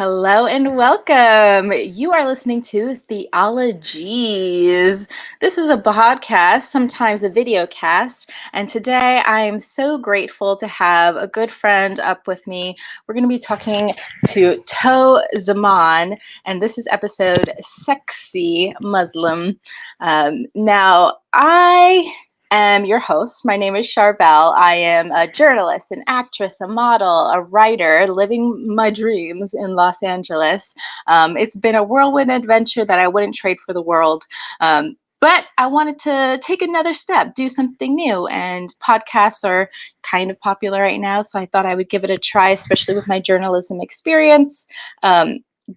Hello and welcome. You are listening to THEOLOGEEZ. This is a podcast, sometimes a video cast, and today I am so grateful to have a good friend up with me. We're going to be talking to Tau Zaman, and this is episode Sexy Muslim. Now, I am your host. My name is Charbel. I am a journalist, an actress, a model, a writer, living my dreams in Los Angeles. It's been a whirlwind adventure that I wouldn't trade for the world. But I wanted to take another step, do something new, and podcasts are kind of popular right now, so I thought I would give it a try, especially with my journalism experience.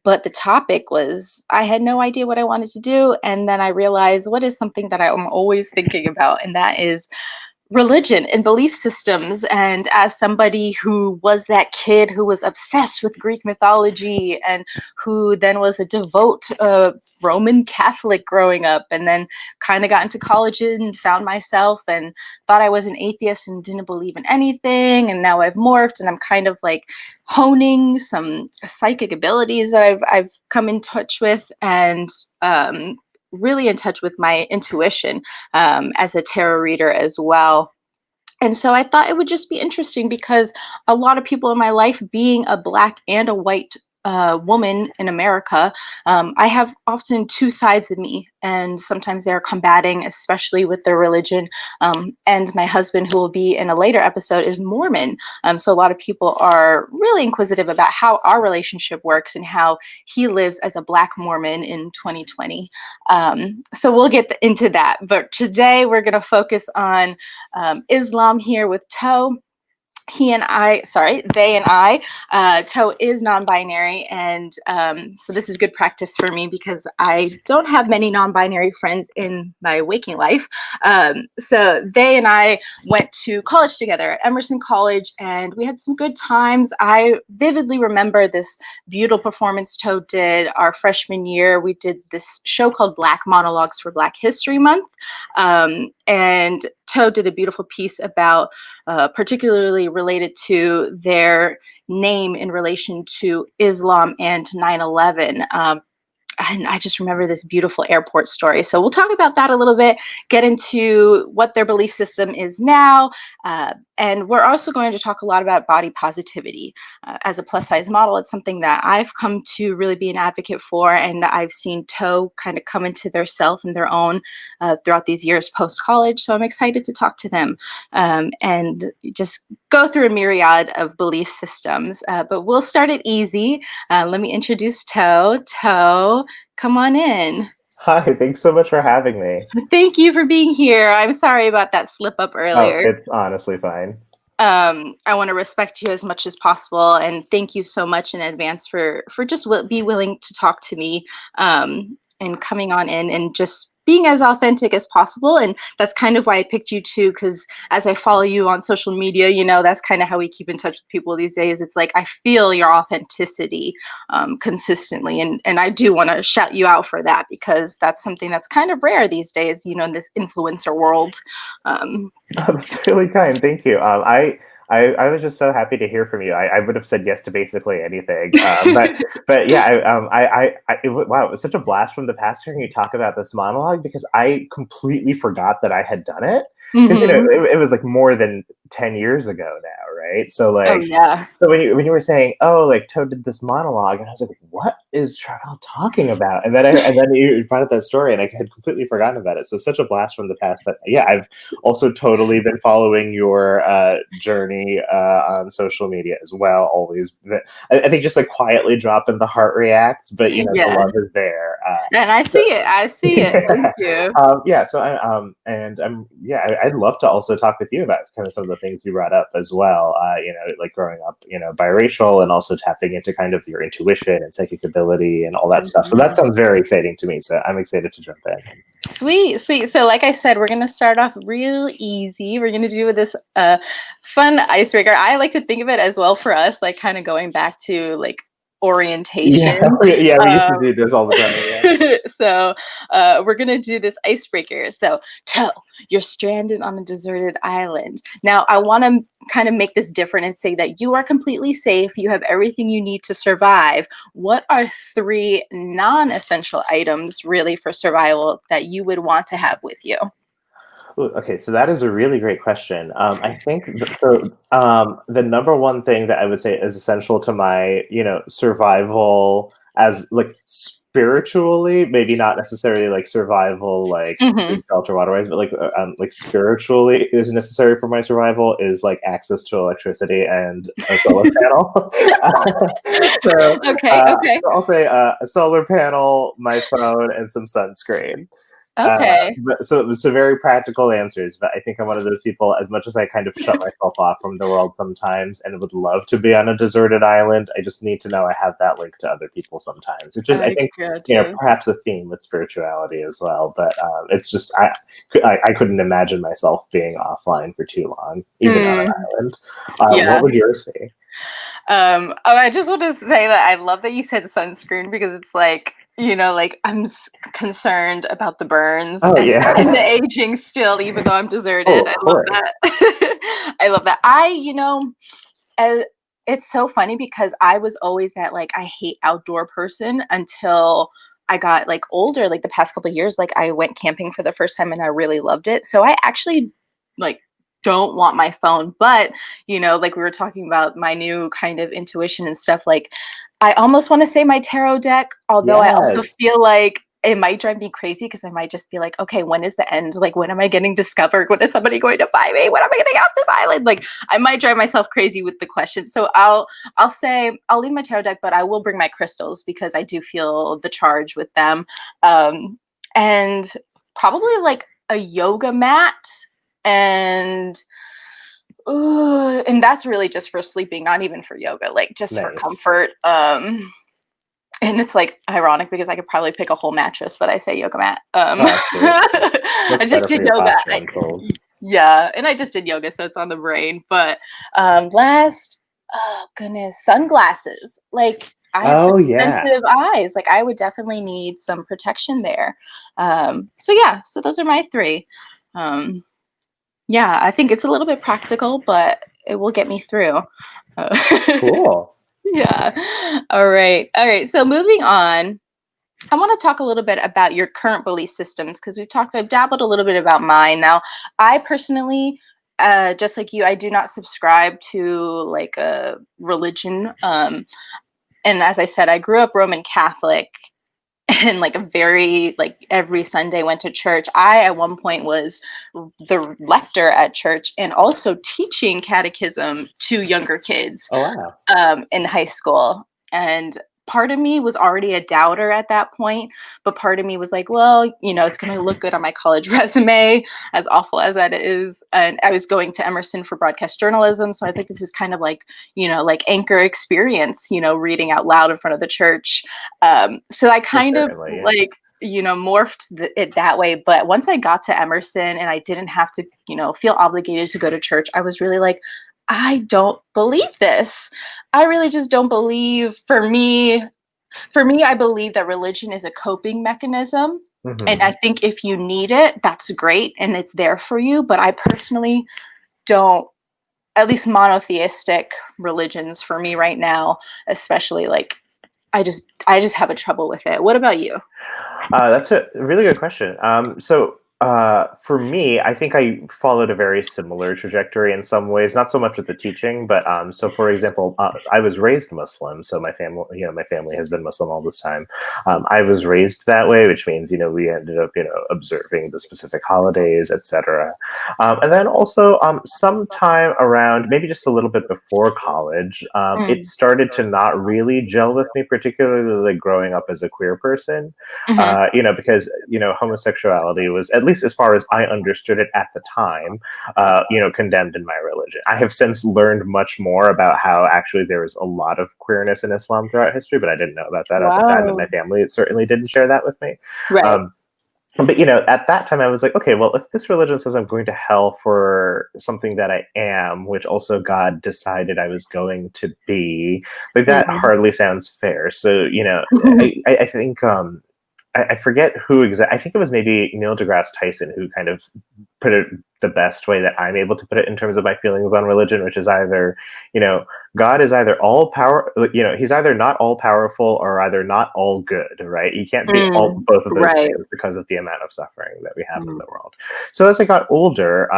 But the topic was, I had no idea what I wanted to do. And then I realized what is something that I'm always thinking about, and that is religion and belief systems. And as somebody who was that kid who was obsessed with Greek mythology and who then was a devout Roman Catholic growing up, and then kind of got into college and found myself and thought I was an atheist and didn't believe in anything. And now I've morphed and I'm kind of like honing some psychic abilities that I've come in touch with, and really in touch with my intuition as a tarot reader as well. And so I thought it would just be interesting because a lot of people in my life, being a Black and a white woman in America, I have often two sides of me, and sometimes they're combating, especially with their religion. And my husband, who will be in a later episode, is Mormon. So a lot of people are really inquisitive about how our relationship works and how he lives as a Black Mormon in 2020. So we'll get into that. But today we're going to focus on Islam here with Tau. They and I, Tau is non-binary, and so this is good practice for me because I don't have many non-binary friends in my waking life. So they and I went to college together at Emerson College, and we had some good times. I vividly remember this beautiful performance Tau did our freshman year. We did this show called Black Monologues for Black History Month, and Tau did a beautiful piece about particularly related to their name in relation to Islam and 9/11. And I just remember this beautiful airport story. So we'll talk about that a little bit, get into what their belief system is now. And we're also going to talk a lot about body positivity. As a plus size model, it's something that I've come to really be an advocate for. And I've seen Tau kind of come into their self and their own throughout these years post-college. So I'm excited to talk to them and just go through a myriad of belief systems. But we'll start it easy. Let me introduce Tau. Tau, come on in. Hi, thanks so much for having me. Thank you for being here. I'm sorry about that slip up earlier. Oh, it's honestly fine. I want to respect you as much as possible, and thank you so much in advance for just be willing to talk to me and coming on in and just being as authentic as possible. And that's kind of why I picked you too, because as I follow you on social media, you know, that's kind of how we keep in touch with people these days. It's like I feel your authenticity consistently, and I do want to shout you out for that because that's something that's kind of rare these days, you know, in this influencer world. That's really kind. Thank you. I was just so happy to hear from you. I would have said yes to basically anything, but yeah, wow, it was such a blast from the past hearing you talk about this monologue because I completely forgot that I had done it because you know it was like more than 10 years ago now, right? So like, oh yeah. So when you were saying, oh, like Toad did this monologue, and I was like, what is Charles talking about? And then you brought up that story, and I had completely forgotten about it. So such a blast from the past. But yeah, I've also totally been following your journey on social media as well. Always, I think just like quietly dropping the heart reacts, but you know the love is there. And I see it. I see it. Thank you. Yeah. So I'd love to also talk with you about kind of some of the things you brought up as well. You know, like growing up, you know, biracial, and also tapping into kind of your intuition and psychic ability and all that stuff. So that sounds very exciting to me. So I'm excited to jump in. Sweet. So like I said, we're going to start off real easy. We're going to do this fun icebreaker. I like to think of it as well for us, like kind of going back to like orientation. Yeah, we used to do this all the time. Yeah. So we're gonna do this icebreaker. So Toe, you're stranded on a deserted island. Now I want to kind of make this different and say that you are completely safe. You have everything you need to survive. What are 3 non-essential items really for survival that you would want to have with you? Ooh, okay, so that is a really great question. I think the number one thing that I would say is essential to my, survival as like spiritually, maybe not necessarily like survival, like Mm-hmm. food, shelter, waterways, but like spiritually is necessary for my survival is like access to electricity and a solar panel. so, Okay, okay, so I'll say a solar panel, my phone, and some sunscreen. okay. So very practical answers, but I think I'm one of those people, as much as I kind of shut myself off from the world sometimes and would love to be on a deserted island, I just need to know I have that link to other people sometimes, which is, I think, perhaps a theme with spirituality as well, but it's just, I couldn't imagine myself being offline for too long, even on an island. What would yours be? I just want to say that I love that you said sunscreen because it's like, like I'm concerned about the burns and the aging still, even though I'm deserted. I love that. I love that. It's so funny because I was always that like I hate outdoor person until I got like older, like the past couple of years, like I went camping for the first time and I really loved it. So I actually like don't want my phone, but like we were talking about my new kind of intuition and stuff, like I almost want to say my tarot deck, although I also feel like it might drive me crazy because I might just be like, okay, when is the end? Like, when am I getting discovered? When is somebody going to find me? When am I getting off this island? Like, I might drive myself crazy with the questions. So I'll say I'll leave my tarot deck, but I will bring my crystals because I do feel the charge with them. And probably like a yoga mat and that's really just for sleeping, not even for yoga, like just for comfort. And it's like ironic because I could probably pick a whole mattress, but I say yoga mat. I just did yoga. And I just did yoga, so it's on the brain. But last, oh goodness, sunglasses. Like I have such sensitive eyes. Like I would definitely need some protection there. So those are my 3. I think it's a little bit practical, but it will get me through. Cool. Yeah. All right. So moving on, I want to talk a little bit about your current belief systems because I've dabbled a little bit about mine. Now, I personally, just like you, I do not subscribe to like a religion. And as I said, I grew up Roman Catholic. And like every Sunday went to church. I at one point was the lector at church and also teaching catechism to younger kids. Oh, wow. In high school. And part of me was already a doubter at that point, but part of me was like, well, it's going to look good on my college resume, as awful as that is. And I was going to Emerson for broadcast journalism. So I think this is kind of like, like anchor experience, reading out loud in front of the church. So I kind of morphed it that way. But once I got to Emerson and I didn't have to, feel obligated to go to church, I was really like, I don't believe this. I really just don't believe. For me, I believe that religion is a coping mechanism. Mm-hmm. And I think if you need it, that's great and it's there for you. But I personally don't, at least monotheistic religions for me right now, especially like, I just have a trouble with it. What about you? That's a really good question. For me, I think I followed a very similar trajectory in some ways, not so much with the teaching, but so for example, I was raised Muslim, so my family has been Muslim all this time. I was raised that way, which means, we ended up, observing the specific holidays, etc. And then also sometime around, maybe just a little bit before college, it started to not really gel with me, particularly like growing up as a queer person, because, homosexuality was, at least as far as I understood it at the time, condemned in my religion. I have since learned much more about how actually there is a lot of queerness in Islam throughout history, but I didn't know about that at the time, and my family certainly didn't share that with me. Right. But, at that time I was like, okay, well, if this religion says I'm going to hell for something that I am, which also God decided I was going to be, like, that Mhm. hardly sounds fair. So, I think, I forget who exactly, I think it was maybe Neil deGrasse Tyson who kind of put it the best way that I'm able to put it in terms of my feelings on religion, which is either, God is either all power, he's either not all powerful or either not all good, right? You can't be all Mm, both of those right. things because of the amount of suffering that we have in Mm, the world. So as I got older,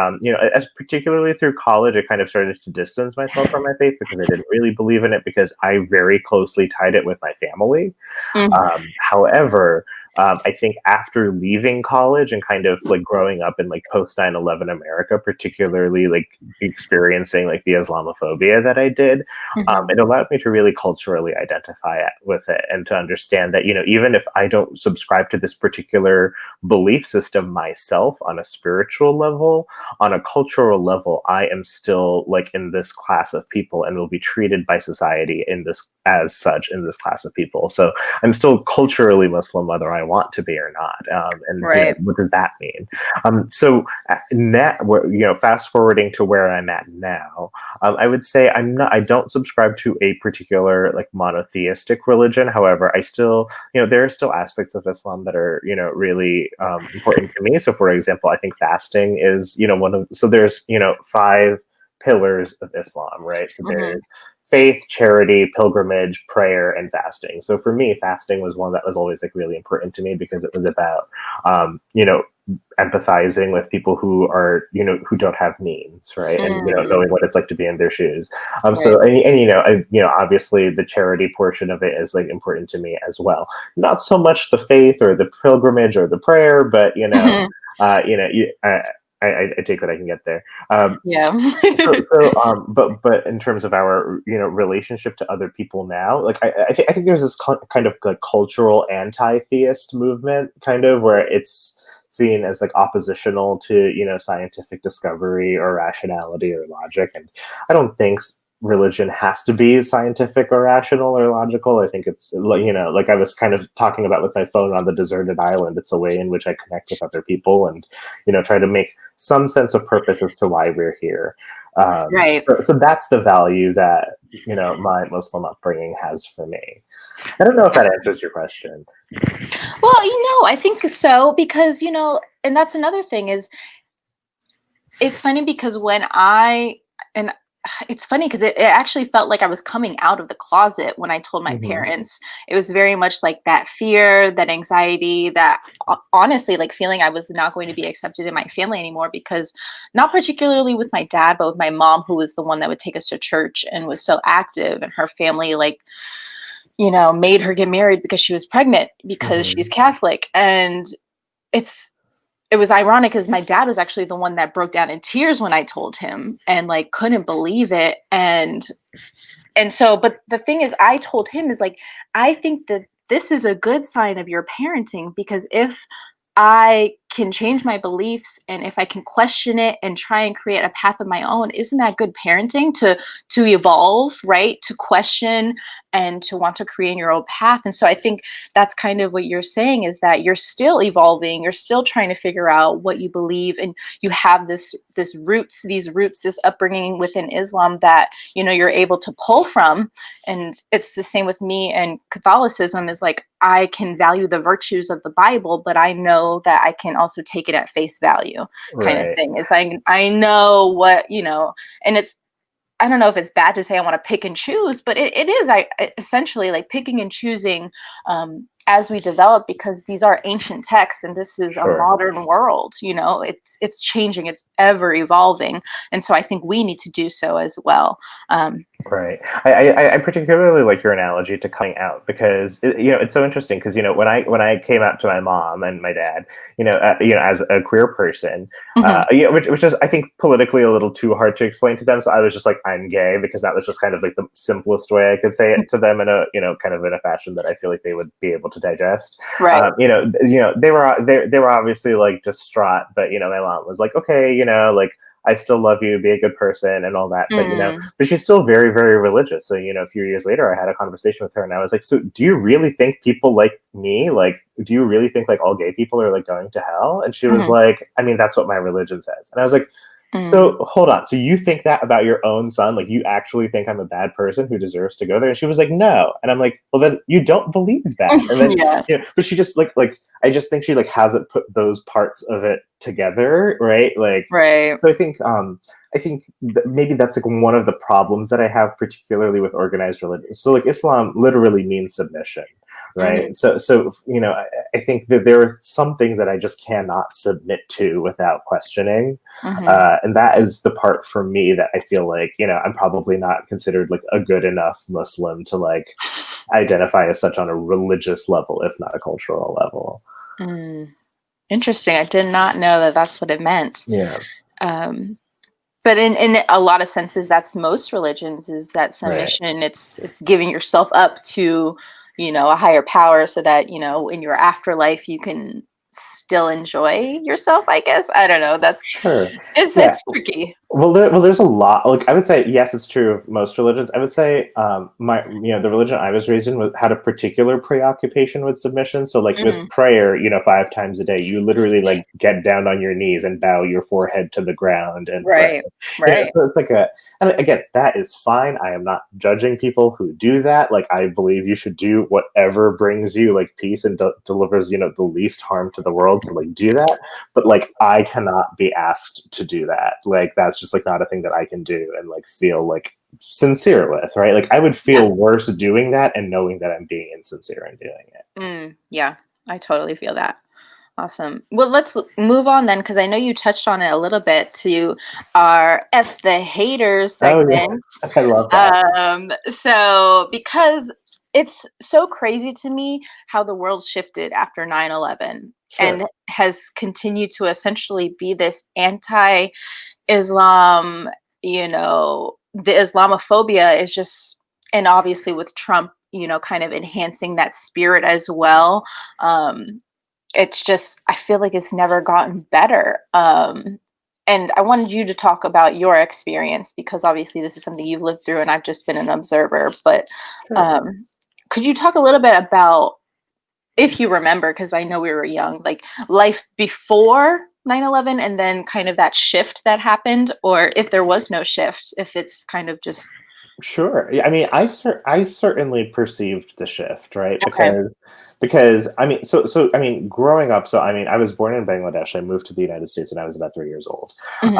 as particularly through college, I kind of started to distance myself from my faith because I didn't really believe in it because I very closely tied it with my family. mm, However, I think after leaving college and kind of like growing up in like post 9/11 America, particularly like experiencing like the Islamophobia that I did, mhm, it allowed me to really culturally identify with it and to understand that, even if I don't subscribe to this particular belief system myself on a spiritual level, on a cultural level, I am still like in this class of people and will be treated by society in this as such in this class of people. So I'm still culturally Muslim, whether I want to be or not. And right. what does that mean? So now, fast forwarding to where I'm at now, I would say I don't subscribe to a particular like monotheistic religion. However, I still, there are still aspects of Islam that are, really important to me. So, for example, I think fasting is, so there's, 5 pillars of Islam, right? So Mhm, there's faith, charity, pilgrimage, prayer, and fasting. So for me, fasting was one that was always like really important to me because it was about, empathizing with people who are, who don't have means, right? And, mm, knowing what it's like to be in their shoes. right. So, and obviously the charity portion of it is like important to me as well. Not so much the faith or the pilgrimage or the prayer, but, Mhm, I take what I can get there. Um, yeah. but in terms of our relationship to other people now, like I think there's this kind of like cultural anti-theist movement, kind of where it's seen as like oppositional to scientific discovery or rationality or logic, and I don't think religion has to be scientific or rational or logical. I think it's like I was kind of talking about with my phone on the deserted island. It's a way in which I connect with other people and try to make some sense of purpose as to why we're here. Right. So that's the value that my Muslim upbringing has for me. I don't know if that answers your question. Well, I think so because, and that's another thing is it's funny because and it's funny because it actually felt like I was coming out of the closet when I told my Hmm. parents. It was very much like that fear, that anxiety, that honestly, like feeling I was not going to be accepted in my family anymore because not particularly with my dad, but with my mom, who was the one that would take us to church and was so active, and her family, like, made her get married because she was pregnant because she's Hmm. Catholic. And it's, it was ironic because my dad was actually the one that broke down in tears when I told him and like couldn't believe it. And so, but the thing is, I told him is like, I think that this is a good sign of your parenting because if I can change my beliefs and if I can question it and try and create a path of my own, isn't that good parenting to evolve, right? To question and to want to create your own path. And so I think that's kind of what you're saying is that you're still evolving, you're still trying to figure out what you believe, and you have these roots, this upbringing within Islam that you're able to pull from. And it's the same with me and Catholicism is like I can value the virtues of the Bible, but I know that I can also take it at face value, kind of Right. thing. It's like I know what, and it's, I don't know if it's bad to say I want to pick and choose, but it is essentially like picking and choosing as we develop because these are ancient texts and this is a Sure. modern world. It's changing, it's ever evolving, and so I think we need to do so as well. Right. I particularly like your analogy to coming out because it's so interesting because when I came out to my mom and my dad as a queer person Mhm. which is I think politically a little too hard to explain to them, so I was just like I'm gay because that was just kind of like the simplest way I could say it to them in a kind of in a fashion that I feel like they would be able to digest. Right. They were obviously like distraught, but my mom was like, okay, like I still love you, be a good person and all that. But, Mm. but she's still very, very religious. So, a few years later, I had a conversation with her and I was like, so do you really think people like me, like, do you really think like all gay people are like going to hell? And she was like, I mean, that's what my religion says. And I was like, so hold on. So you think that about your own son? Like you actually think I'm a bad person who deserves to go there? And she was like, no. And I'm like, well, then you don't believe that. And then, but she just like I just think she like hasn't put those parts of it together, right? Like, right. So I think maybe that's like one of the problems that I have, particularly with organized religion. So like Islam literally means submission. Right. So, I think that there are some things that I just cannot submit to without questioning. And that is the part for me that I feel like, I'm probably not considered like a good enough Muslim to like identify as such on a religious level, if not a cultural level. Interesting. I did not know that that's what it meant. Yeah. But in a lot of senses, that's most religions, is that submission. Right. It's giving yourself up to, a higher power so that, in your afterlife, you can still enjoy yourself, I guess. I don't know. That's sure. It's tricky. Well, there's a lot. Like I would say, yes, it's true of most religions. I would say, the religion I was raised in had a particular preoccupation with submission. So, like with prayer, 5 times a day, you literally like get down on your knees and bow your forehead to the ground and pray. Right. So it's like and again, that is fine. I am not judging people who do that. Like I believe you should do whatever brings you like peace and delivers, the least harm to the world. So like do that. But like I cannot be asked to do that. Like that's just like not a thing that I can do and like feel like sincere with, right? Like I would feel worse doing that and knowing that I'm being insincere in doing it. Yeah, I totally feel that. Awesome. Well, let's move on then, because I know you touched on it a little bit, to our F the Haters segment. Oh, yeah. I love that. So because it's so crazy to me how the world shifted after 9/11 and has continued to essentially be this anti-Islam, the Islamophobia is just, and obviously with Trump, kind of enhancing that spirit as well. It's just, I feel like it's never gotten better. And I wanted you to talk about your experience, because obviously this is something you've lived through and I've just been an observer. But could you talk a little bit about, if you remember, because I know we were young, like life before 9/11 and then kind of that shift that happened, or if there was no shift, if it's kind of just... Sure. Yeah, I mean, I certainly perceived the shift, right? Okay. Because I mean, so I mean, growing up, so I mean, I was born in Bangladesh. I moved to the United States when I was about 3 years old, and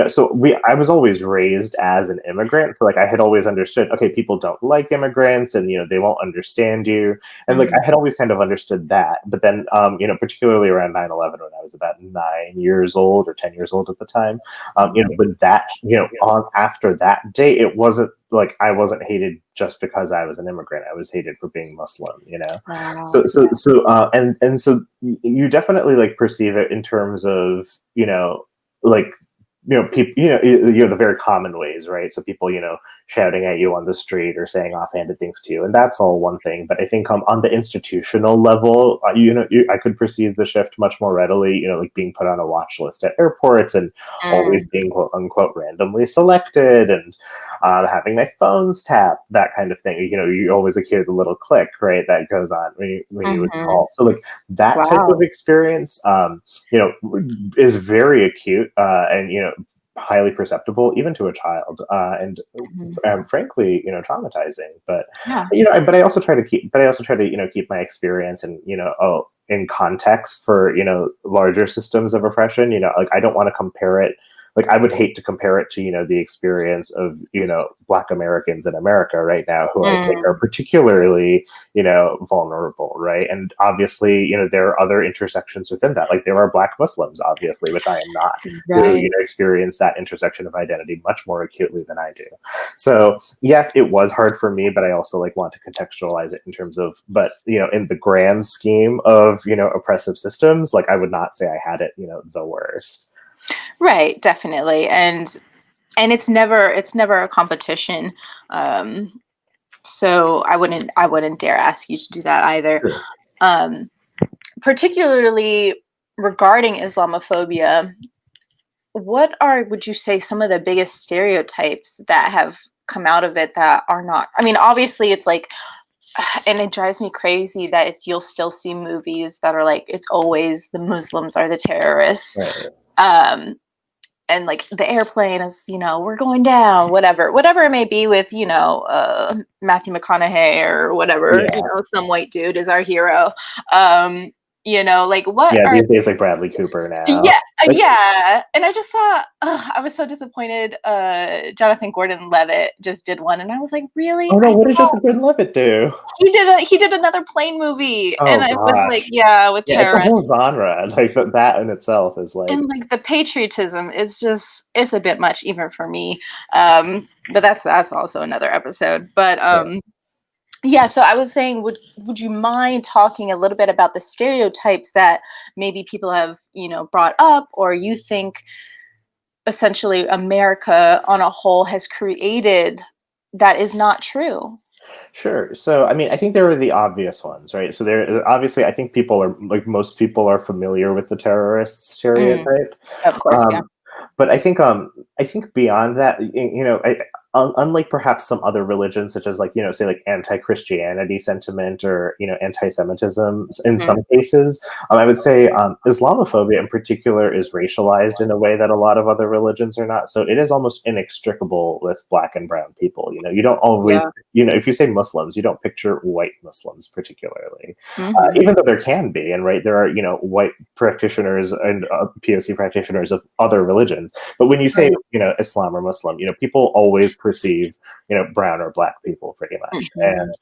so I was always raised as an immigrant. So like, I had always understood, okay, people don't like immigrants, and they won't understand you, and like I had always kind of understood that. But then, particularly around 9/11, when I was about 9 years old or 10 years old at the time, but that on after that day, it wasn't like I wasn't hated just because I was an immigrant. I was hated for being Muslim, Wow. So you definitely like perceive it in terms of, like, people, the very common ways, right? So people, shouting at you on the street or saying offhanded things to you, and that's all one thing. But I think on the institutional level, I could perceive the shift much more readily, like being put on a watch list at airports and always being quote unquote randomly selected, and having my phones tapped, that kind of thing. You always like hear the little click, right, that goes on when you would call. So like that type of experience, is very acute, and highly perceptible even to a child, and frankly, traumatizing. But but I also try to keep my experience and in context for larger systems of oppression. Like I don't want to compare it. Like I would hate to compare it to the experience of Black Americans in America right now, who I think are particularly vulnerable, right? And obviously there are other intersections within that. Like there are Black Muslims, obviously, which I am not, who experience that intersection of identity much more acutely than I do. So yes, it was hard for me, but I also like want to contextualize it in terms of, but in the grand scheme of oppressive systems, like I would not say I had it the worst. Right, definitely. And it's never a competition. So I wouldn't dare ask you to do that either. Particularly regarding Islamophobia, what are, would you say, some of the biggest stereotypes that have come out of it that are not, I mean, obviously it's like, and it drives me crazy that you'll still see movies that are like, it's always the Muslims are the terrorists. Right. And like the airplane is, we're going down, whatever it may be with, Matthew McConaughey or whatever, Yeah. some white dude is our hero. Like what Yeah, are, these days like Bradley Cooper now. yeah, Like, yeah. And I just saw, I was so disappointed. Jonathan Gordon-Levitt just did one, and I was like, really? oh no, I what did thought Justin Gordon-Levitt do? he did another plane movie, and Oh it was like, gosh. yeah, with Yeah, it's a whole terrorists. genre. Like that in itself is like And like the patriotism is just, it's a bit much even for me. But that's also another episode. But yeah. yeah, so I was saying, would you mind talking a little bit about the stereotypes that maybe people have, brought up, or you think essentially America on a whole has created that is not true? Sure. So, I mean, I think there are the obvious ones, right? So there, obviously, I think people are like most people are familiar with the terrorist Mm, stereotype. of course, yeah. Um, but I think beyond that, unlike perhaps some other religions, such as like, say like anti-Christianity sentiment or, anti-Semitism in Mm, some cases, I would say Islamophobia in particular is racialized in a way that a lot of other religions are not. So it is almost inextricable with Black and brown people. You don't always, yeah. if you say Muslims, you don't picture white Muslims particularly, Hmm. even though there can be, and right, there are, white practitioners and POC practitioners of other religions. But when you say, Right. Islam or Muslim, people always perceive, brown or Black people pretty much. Hmm. And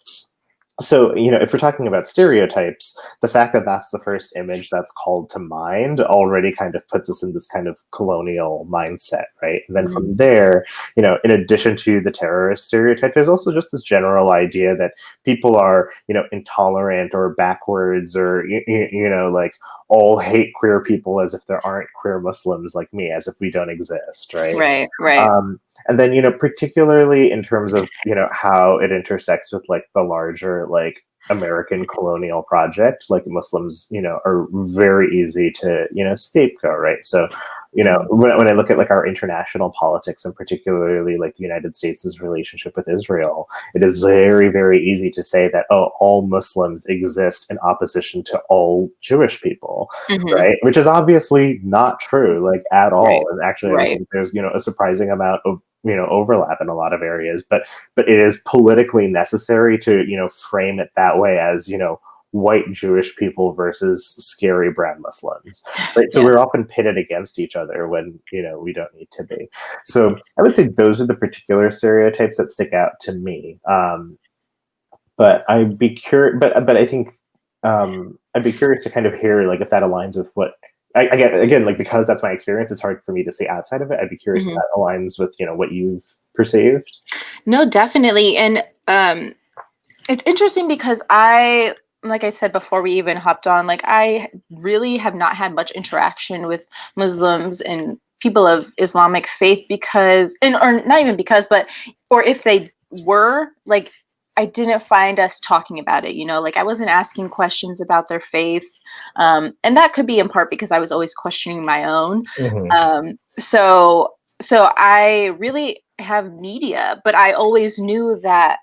so, if we're talking about stereotypes, the fact that that's the first image that's called to mind already kind of puts us in this kind of colonial mindset, right? And then from there, in addition to the terrorist stereotype, there's also just this general idea that people are, intolerant or backwards or, like all hate queer people as if there aren't queer Muslims like me, as if we don't exist, right? Right, right. And then, particularly in terms of, how it intersects with like the larger, like American colonial project, like Muslims, are very easy to, scapegoat, right? So, Mm, when I look at like our international politics and particularly like the United States' relationship with Israel, it is very, very easy to say that, oh, all Muslims exist in opposition to all Jewish people, hmm. right? Which is obviously not true, like at Right, all. And actually, I right. think there's, a surprising amount of, overlap in a lot of areas, but it is politically necessary to, frame it that way as, white Jewish people versus scary brown Muslims, right? So Yeah. we're often pitted against each other when, we don't need to be. So I would say those are the particular stereotypes that stick out to me. But I'd be curious, but I think I'd be curious to kind of hear like if that aligns with what I get again, like because that's my experience, it's hard for me to see outside of it. I'd be curious if Hmm. that aligns with, what you've perceived. No, definitely. And it's interesting because like I said before we even hopped on, like I really have not had much interaction with Muslims and people of Islamic faith because, and or not even because, but or if they were, like I didn't find us talking about it, like I wasn't asking questions about their faith. And that could be in part because I was always questioning my own. Hmm. So I really have media, but I always knew that,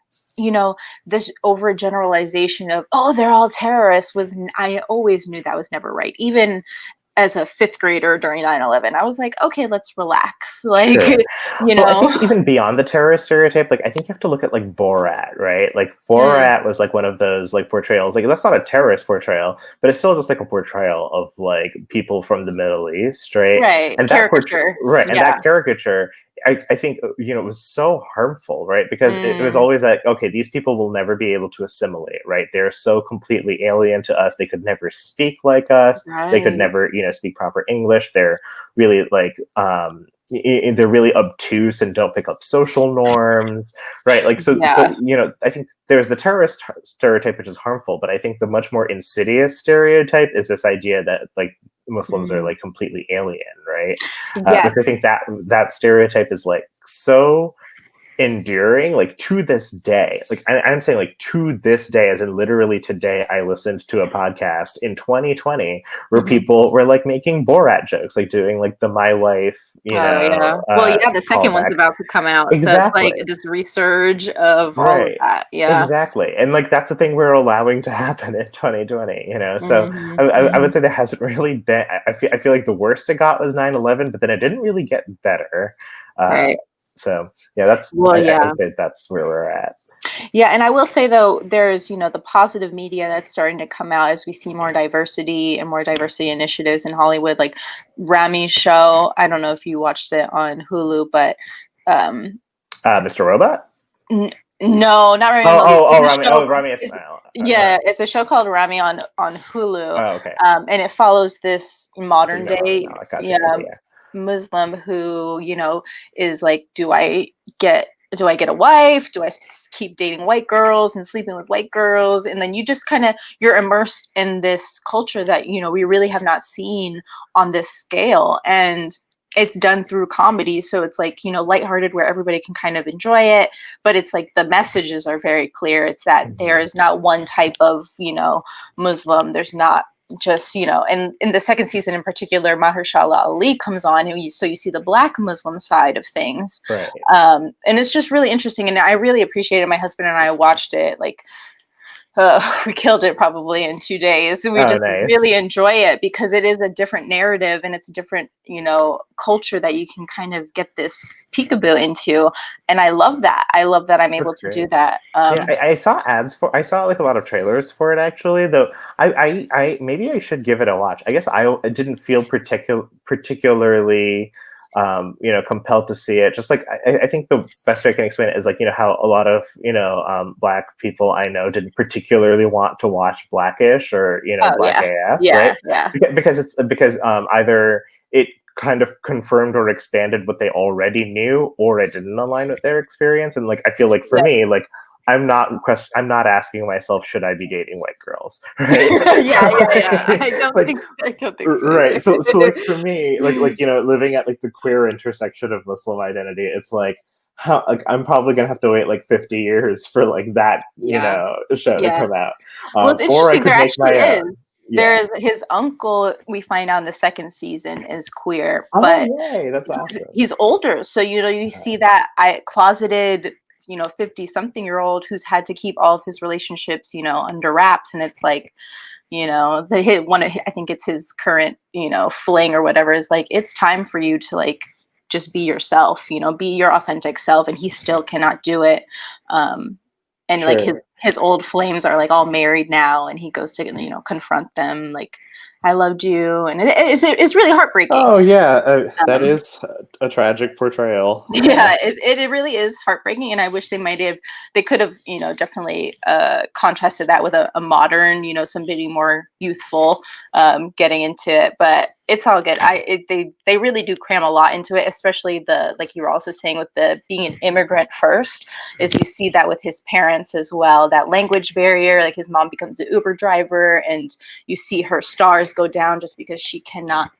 this overgeneralization of, oh, they're all terrorists I always knew that was never right. Even as a fifth grader during 9/11, I was like, okay, let's relax. Like, Sure. you Well, I know, think even beyond the terrorist stereotype, like I think you have to look at like Borat, right? Like mm, Borat was like one of those like portrayals. Like that's not a terrorist portrayal, but it's still just like a portrayal of like people from the Middle East, right? right. And Caricature. right, and Yeah. that caricature, I think it was so harmful, right? Because it was Mm, always like, okay, these people will never be able to assimilate, right? They're so completely alien to us. They could never speak like us. They could right. never, speak proper English. They're really like they're really obtuse and don't pick up social norms, right? Like so Yeah. I think there's the terrorist stereotype, which is harmful, but I think the much more insidious stereotype is this idea that like Muslims are Mm, like completely alien, right? yes. Which I think that stereotype is like so enduring, like to this day. Like I'm saying, like to this day, as in literally today, I listened to a podcast in 2020 where people were like making Borat jokes, like doing like the My Life, Well, yeah, the second one's about to come out. Exactly. So it's like this resurge of all of that. Yeah. Exactly. And like that's the thing we're allowing to happen in 2020, So I would say there hasn't really been, I feel like the worst it got was 9/11, but then it didn't really get better. Right. So yeah, that's, I think that's where we're at. Yeah. And I will say though, there's, the positive media that's starting to come out as we see more diversity and more diversity initiatives in Hollywood, like Rami's show. I don't know if you watched it on Hulu, but Mr. Robot? No, not Rami. Rami Ismail. It's a show called Rami on Hulu. Oh, okay. And it follows this modern day Muslim who, is like, do I get a wife? Do I keep dating white girls and sleeping with white girls? And then you just you're immersed in this culture that, we really have not seen on this scale. And it's done through comedy. So it's like, lighthearted where everybody can kind of enjoy it. But it's like the messages are very clear. It's that there is not one type of, Muslim. There's not just, and in the second season in particular, Mahershala Ali comes on, so you see the Black Muslim side of things. Right. And it's just really interesting. And I really appreciated it. My husband and I watched it, like, we killed it probably in 2 days. We really enjoy it because it is a different narrative and it's a different, culture that you can kind of get this peekaboo into. And I love that. I'm able to do that. I saw I saw like a lot of trailers for it actually, though I maybe I should give it a watch. I guess I didn't feel particularly compelled to see it. Just like I think the best way I can explain it is like, how a lot of Black people I know didn't particularly want to watch Blackish or Black AF, right? Yeah. Because either it kind of confirmed or expanded what they already knew, or it didn't align with their experience. And like I feel like for me, like I'm not asking myself, should I be dating white girls? Right? I don't think so. Right. So like for me, like living at like the queer intersection of Muslim identity, it's like I'm probably gonna have to wait like 50 years for like that show to come out. Well, it's or I interesting. could There make actually my is. There's his uncle. We find out in the second season is queer, but yay, that's awesome. He's older, so you see that closeted 50-something-year-old who's had to keep all of his relationships, under wraps. And it's like, they hit one of, I think it's his current, fling or whatever, is like, it's time for you to like, just be yourself, be your authentic self. And he still cannot do it. And like his old flames are like all married now. And he goes to, confront them like, I loved you. And it's really heartbreaking. Oh yeah. That is a tragic portrayal. Yeah, it really is heartbreaking. And I wish they could have, definitely contrasted that with a modern, somebody more youthful getting into it. But it's all good. They really do cram a lot into it, especially like you were also saying with the being an immigrant first, is you see that with his parents as well, that language barrier, like his mom becomes an Uber driver and you see her stars go down just because she cannot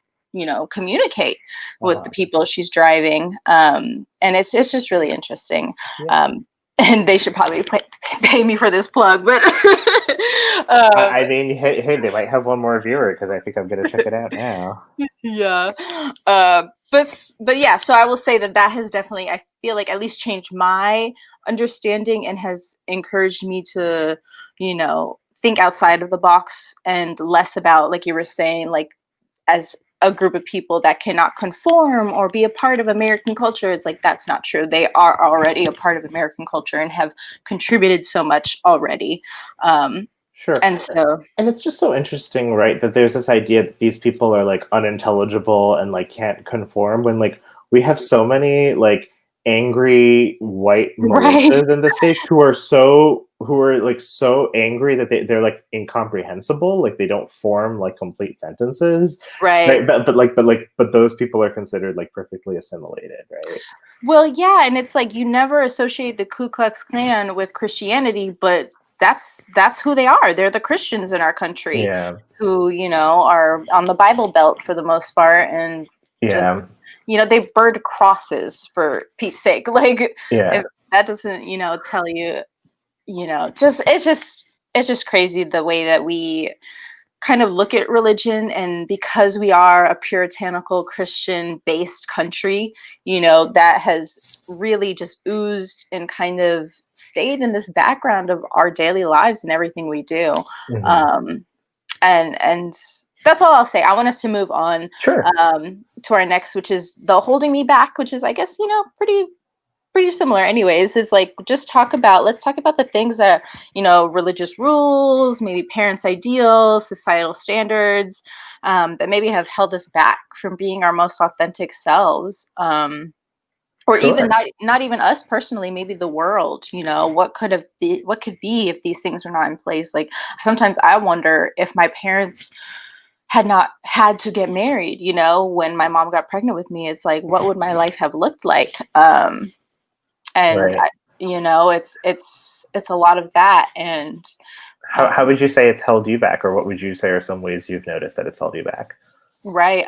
communicate with the people she's driving. And it's just really interesting. And they should probably pay me for this plug, but I mean, hey, they might have one more viewer because I think I'm going to check it out now. Yeah. But yeah, so I will say that has definitely, I feel like, at least changed my understanding and has encouraged me to, think outside of the box and less about, like you were saying, like as a group of people that cannot conform or be a part of American culture. It's like, that's not true. They are already a part of American culture and have contributed so much already. Sure. And it's just so interesting, right, that there's this idea that these people are like unintelligible and like can't conform when like we have so many like angry white militias in the States who are so angry that they're like incomprehensible, like they don't form like complete sentences, right? But those people are considered like perfectly assimilated, right? Well, yeah, and it's like you never associate the Ku Klux Klan with Christianity, but that's who they are. They're the Christians in our country who, are on the Bible Belt for the most part, and they burned crosses, for Pete's sake. Like, that doesn't, tell you, it's just crazy the way that we kind of look at religion. And because we are a puritanical Christian based country, that has really just oozed and kind of stayed in this background of our daily lives and everything we do. And that's all I'll say. I want us to move on to our next, which is the holding me back, which is, I guess, pretty similar anyways. Is like, let's talk about the things that, religious rules, maybe parents' ideals, societal standards, that maybe have held us back from being our most authentic selves. Or even not even us personally, maybe the world, what could be if these things are not in place. Like, sometimes I wonder if my parents had not had to get married, when my mom got pregnant with me, it's like, what would my life have looked like? And it's a lot of that. And how would you say it's held you back, or what would you say are some ways you've noticed that it's held you back? Right.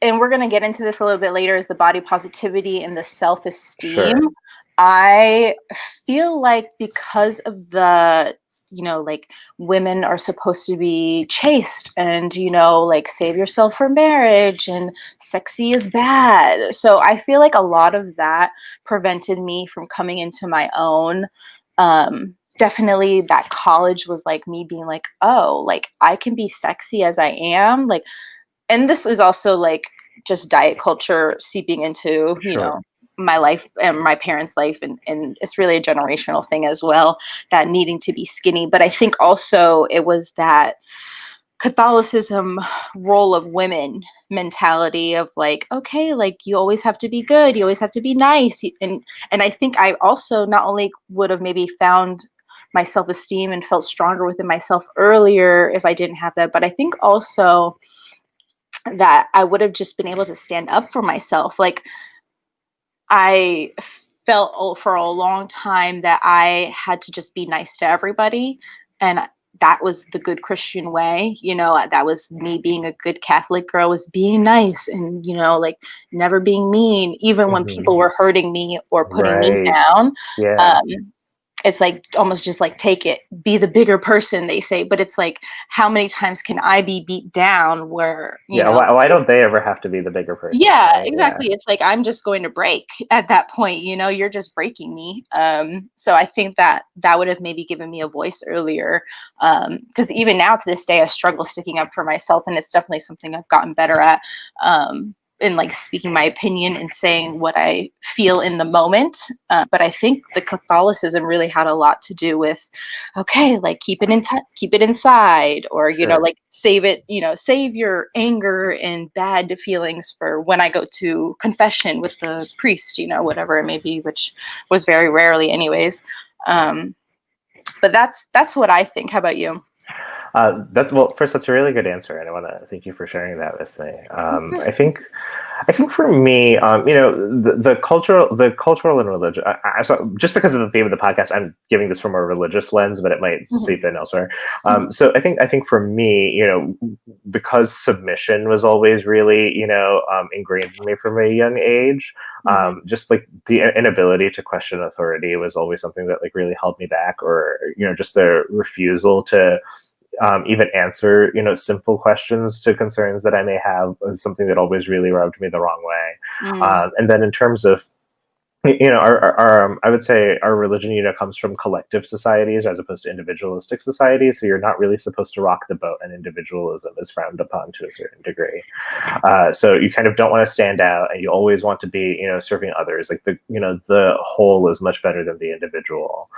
And we're going to get into this a little bit later, is the body positivity and the self-esteem. Sure. I feel like because of the, like, women are supposed to be chaste and, like, save yourself for marriage, and sexy is bad. So I feel like a lot of that prevented me from coming into my own. Definitely that college was like me being like, oh, like, I can be sexy as I am. Like, and this is also like just diet culture seeping into, my life and my parents' life. And it's really a generational thing as well, that needing to be skinny. But I think also it was that Catholicism role of women mentality of like, okay, like, you always have to be good. You always have to be nice. And I think I also not only would have maybe found my self-esteem and felt stronger within myself earlier if I didn't have that, but I think also that I would have just been able to stand up for myself. Like, I felt for a long time that I had to just be nice to everybody. And that was the good Christian way. That was me being a good Catholic girl, was being nice and, like, never being mean, even when people were hurting me or putting me down. Yeah. It's like almost just like, take it, be the bigger person, they say. But it's like, how many times can I be beat down where, why don't they ever have to be the bigger person? Yeah, right? Exactly. Yeah. It's like, I'm just going to break at that point, you're just breaking me. So I think that would have maybe given me a voice earlier. Because even now to this day, I struggle sticking up for myself. And it's definitely something I've gotten better at. In like speaking my opinion and saying what I feel in the moment. But I think the Catholicism really had a lot to do with, okay, like, keep it inside, or, like, save it, save your anger and bad feelings for when I go to confession with the priest, whatever it may be, which was very rarely anyways. But that's what I think. How about you? First, that's a really good answer, and I want to thank you for sharing that with me. I think for me, the cultural and religion. So just because of the theme of the podcast, I'm giving this from a religious lens, but it might seep in elsewhere. So I think for me, because submission was always really, ingrained in me from a young age. Just like the inability to question authority was always something that like really held me back, or just the refusal to even answer, simple questions to concerns that I may have, is something that always really rubbed me the wrong way. And then in terms of, our I would say our religion, comes from collective societies as opposed to individualistic societies. So you're not really supposed to rock the boat, and individualism is frowned upon to a certain degree. So you kind of don't want to stand out, and you always want to be, serving others. Like the whole is much better than the individual.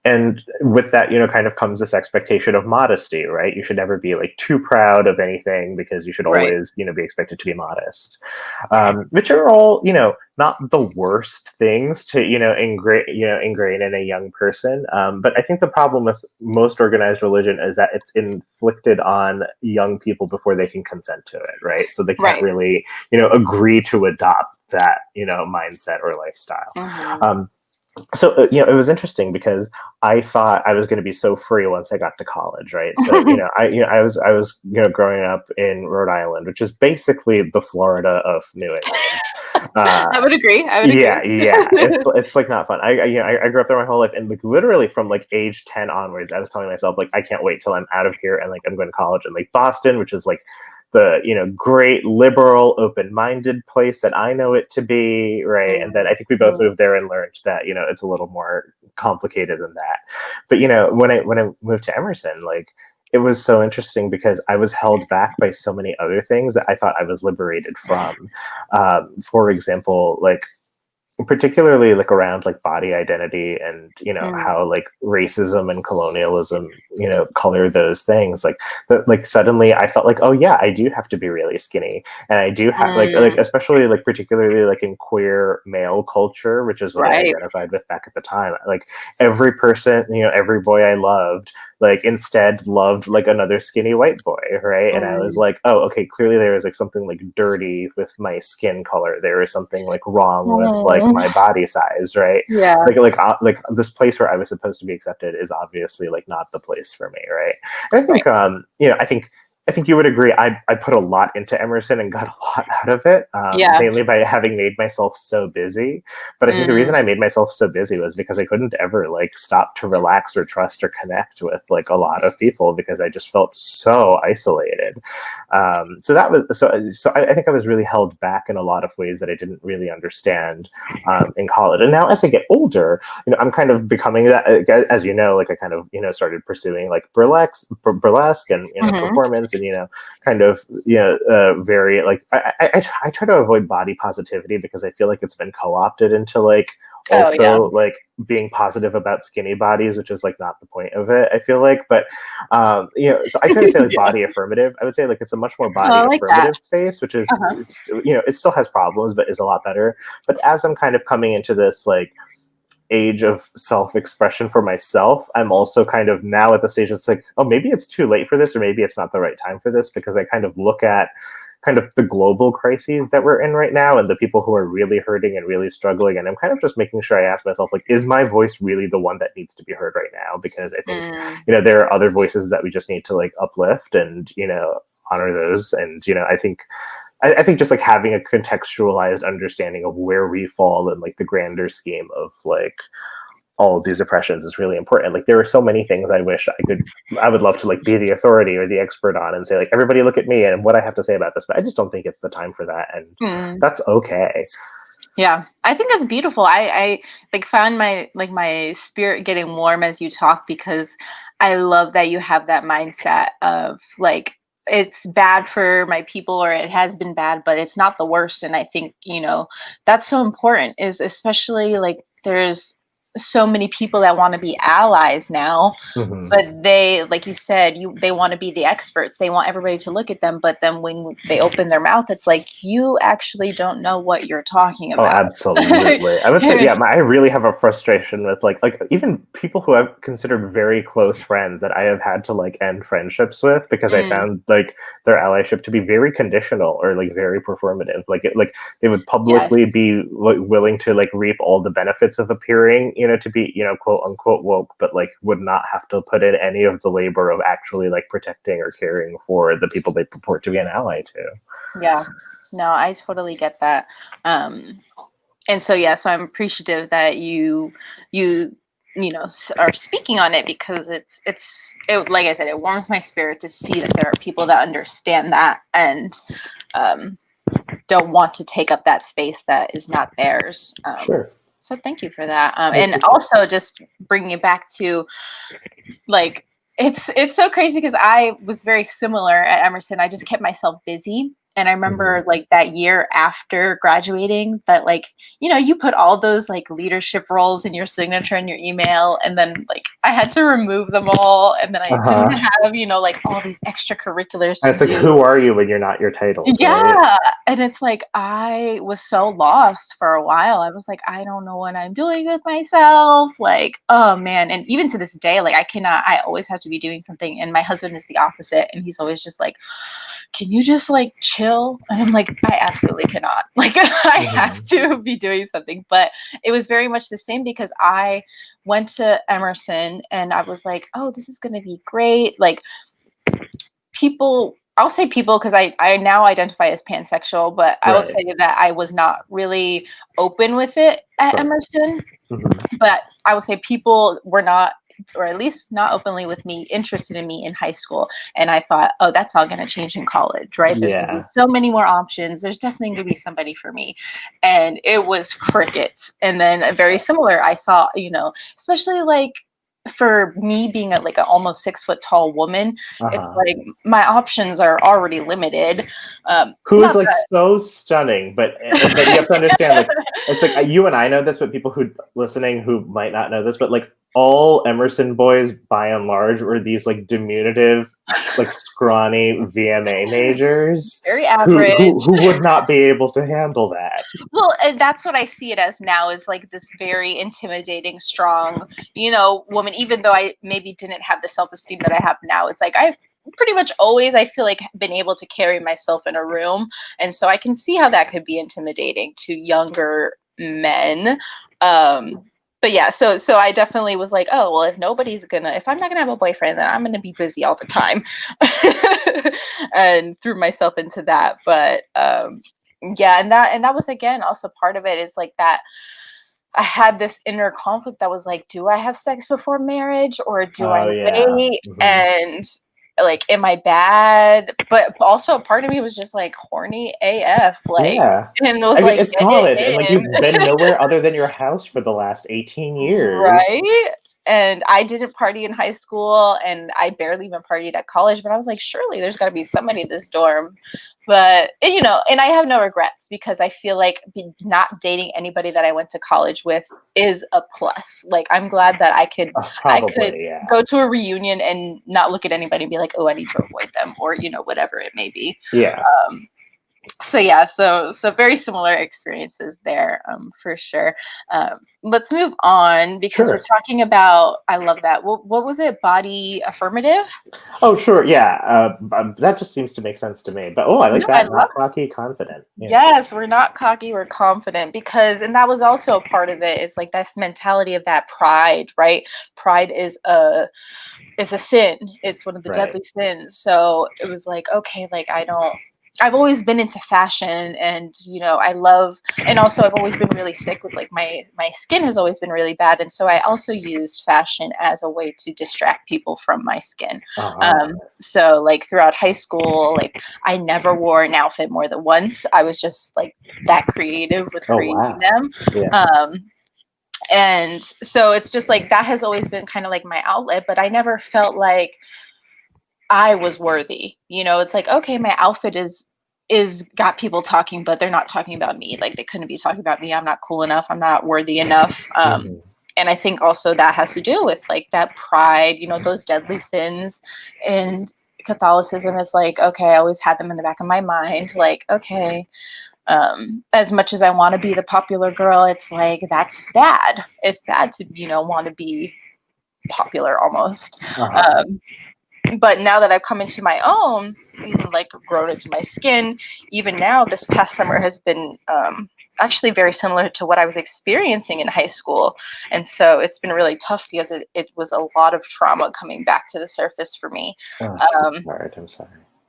And with that, kind of comes this expectation of modesty, right? You should never be like too proud of anything, because you should always, be expected to be modest, which are all, not the worst things to, ingrain in a young person. But I think the problem with most organized religion is that it's inflicted on young people before they can consent to it, right? So they can't really, agree to adopt that, mindset or lifestyle. So, it was interesting because I thought I was going to be so free once I got to college, right? So, I was growing up in Rhode Island, which is basically the Florida of New England. I would agree. Yeah, it's like not fun. I grew up there my whole life, and like literally from like age 10 onwards, I was telling myself like I can't wait till I'm out of here and like I'm going to college in like Boston, which is like the great liberal open-minded place that I know it to be, right? And then I think we both moved there and learned that it's a little more complicated than that. But when I moved to Emerson, like it was so interesting because I was held back by so many other things that I thought I was liberated from. For example, like particularly like around like body identity and how like racism and colonialism color those things, like suddenly I felt like, oh yeah, I do have to be really skinny, and I do have like especially like particularly like in queer male culture, which is what I identified with back at the time. Like every person, every boy I loved like instead loved like another skinny white boy, right? And I was like, oh, okay, clearly there was like something like dirty with my skin color. There is something like wrong with like my body size, right? Yeah. Like this place where I was supposed to be accepted is obviously like not the place for me, right? And I think I think you would agree. I put a lot into Emerson and got a lot out of it, mainly by having made myself so busy. But I think the reason I made myself so busy was because I couldn't ever like stop to relax or trust or connect with like a lot of people because I just felt so isolated. So that was so I think I was really held back in a lot of ways that I didn't really understand in college. And now as I get older, I'm kind of becoming that, as like I kind of started pursuing like burlesque and performance. And kind of very like I try to avoid body positivity because I feel like it's been co-opted into like also like being positive about skinny bodies, which is like not the point of it, I feel like. But so I try to say like body affirmative. I would say like it's a much more body affirmative space, which is it still has problems but is a lot better. But as I'm kind of coming into this like age of self-expression for myself, I'm also kind of now at the stage it's like, oh, maybe it's too late for this, or maybe it's not the right time for this, because I kind of look at kind of the global crises that we're in right now and the people who are really hurting and really struggling, and I'm kind of just making sure I ask myself, like, is my voice really the one that needs to be heard right now? Because I think there are other voices that we just need to like uplift and honor those. And I think just like having a contextualized understanding of where we fall in like the grander scheme of like all of these oppressions is really important. Like there are so many things I wish I would love to like be the authority or the expert on and say like, everybody look at me and what I have to say about this, but I just don't think it's the time for that. And that's okay. Yeah, I think that's beautiful. I like found my spirit getting warm as you talk, because I love that you have that mindset of like, it's bad for my people, or it has been bad, but it's not the worst. And I think, that's so important, is especially like there's so many people that want to be allies now, but they, like you said, they want to be the experts. They want everybody to look at them. But then when they open their mouth, it's like, you actually don't know what you're talking about. Oh, absolutely. I would say, I really have a frustration with like even people who I've considered very close friends that I have had to like end friendships with because I found like their allyship to be very conditional or like very performative. Like they would publicly be like, willing to like reap all the benefits of appearing, to be, quote unquote woke, but like would not have to put in any of the labor of actually like protecting or caring for the people they purport to be an ally to. Yeah, no, I totally get that. And so, so I'm appreciative that you are speaking on it, because it's like I said, it warms my spirit to see that there are people that understand that and don't want to take up that space that is not theirs. Sure. So thank you for that. And also just bringing it back to like, it's so crazy because I was very similar at Emerson. I just kept myself busy. And I remember like that year after graduating that like, you put all those like leadership roles in your signature and your email. And then like I had to remove them all. And then I didn't have, like all these extracurriculars. It's like, who are you when you're not your titles? Yeah. Right? And it's like, I was so lost for a while. I was like, I don't know what I'm doing with myself. Like, oh man. And even to this day, like I always have to be doing something. And my husband is the opposite. And he's always just like, can you just like chill? And I'm like, I absolutely cannot. Like I have to be doing something. But it was very much the same, because I went to Emerson and I was like, oh, this is going to be great. Like people I'll say people because I now identify as pansexual, but I will Right. say that I was not really open with it at Sure. Emerson. Mm-hmm. But I would say people were not, or at least not openly with me, interested in me in high school. And I thought, oh, that's all going to change in college, right? There's going to be so many more options. There's definitely going to be somebody for me. And it was crickets. And then very similar, I saw, especially like for me being like an almost 6 foot tall woman, it's like my options are already limited. Who is like so stunning, but you have to understand, like, it's like you and I know this, but people who listening who might not know this, but like all Emerson boys by and large were these like diminutive, like scrawny VMA majors, very average, who would not be able to handle that. Well, and that's what I see it as now, is like this very intimidating, strong, woman. Even though I maybe didn't have the self-esteem that I have now, it's like I've pretty much always, I feel like, been able to carry myself in a room, and so I can see how that could be intimidating to younger men. But yeah, so I definitely was like, oh well, if I'm not gonna have a boyfriend, then I'm gonna be busy all the time, and threw myself into that. But yeah, and that was again also part of it, is like that I had this inner conflict that was like, do I have sex before marriage or do I wait? And like, am I bad? But also a part of me was just like horny AF, like, and it was I mean, like, it's college, and like you've been nowhere other than your house for the last 18 years, right? And I didn't party in high school, and I barely even partied at college. But I was like, surely there's got to be somebody in this dorm. But and I have no regrets, because I feel like not dating anybody that I went to college with is a plus. Like, I'm glad that I could go to a reunion and not look at anybody and be like, oh, I need to avoid them, or whatever it may be. Yeah. So yeah, so very similar experiences there, for sure. Let's move on, because we're talking about, I love that. What was it? Body affirmative? Oh, sure. Yeah. That just seems to make sense to me. But I like that. Not cocky, confident. Yeah. Yes, we're not cocky, we're confident, and that was also a part of it, is like this mentality of that pride, right? Pride is a sin. It's one of the deadly sins. So it was like, okay, like I've always been into fashion, and I love, and also I've always been really sick with like my skin has always been really bad, and so I also used fashion as a way to distract people from my skin. So like throughout high school, like I never wore an outfit more than once. I was just like that creative with creating them. And so it's just like that has always been kind of like my outlet, but I never felt like I was worthy. It's like, okay, my outfit is got people talking, but they're not talking about me. Like, they couldn't be talking about me. I'm not cool enough. I'm not worthy enough. And I think also that has to do with like that pride, those deadly sins. And Catholicism is like, okay, I always had them in the back of my mind. Like, okay, as much as I want to be the popular girl, it's like, that's bad. It's bad to, want to be popular almost. But now that I've come into my own, like grown into my skin, even now, this past summer has been actually very similar to what I was experiencing in high school. And so it's been really tough, because it was a lot of trauma coming back to the surface for me. I'm sorry.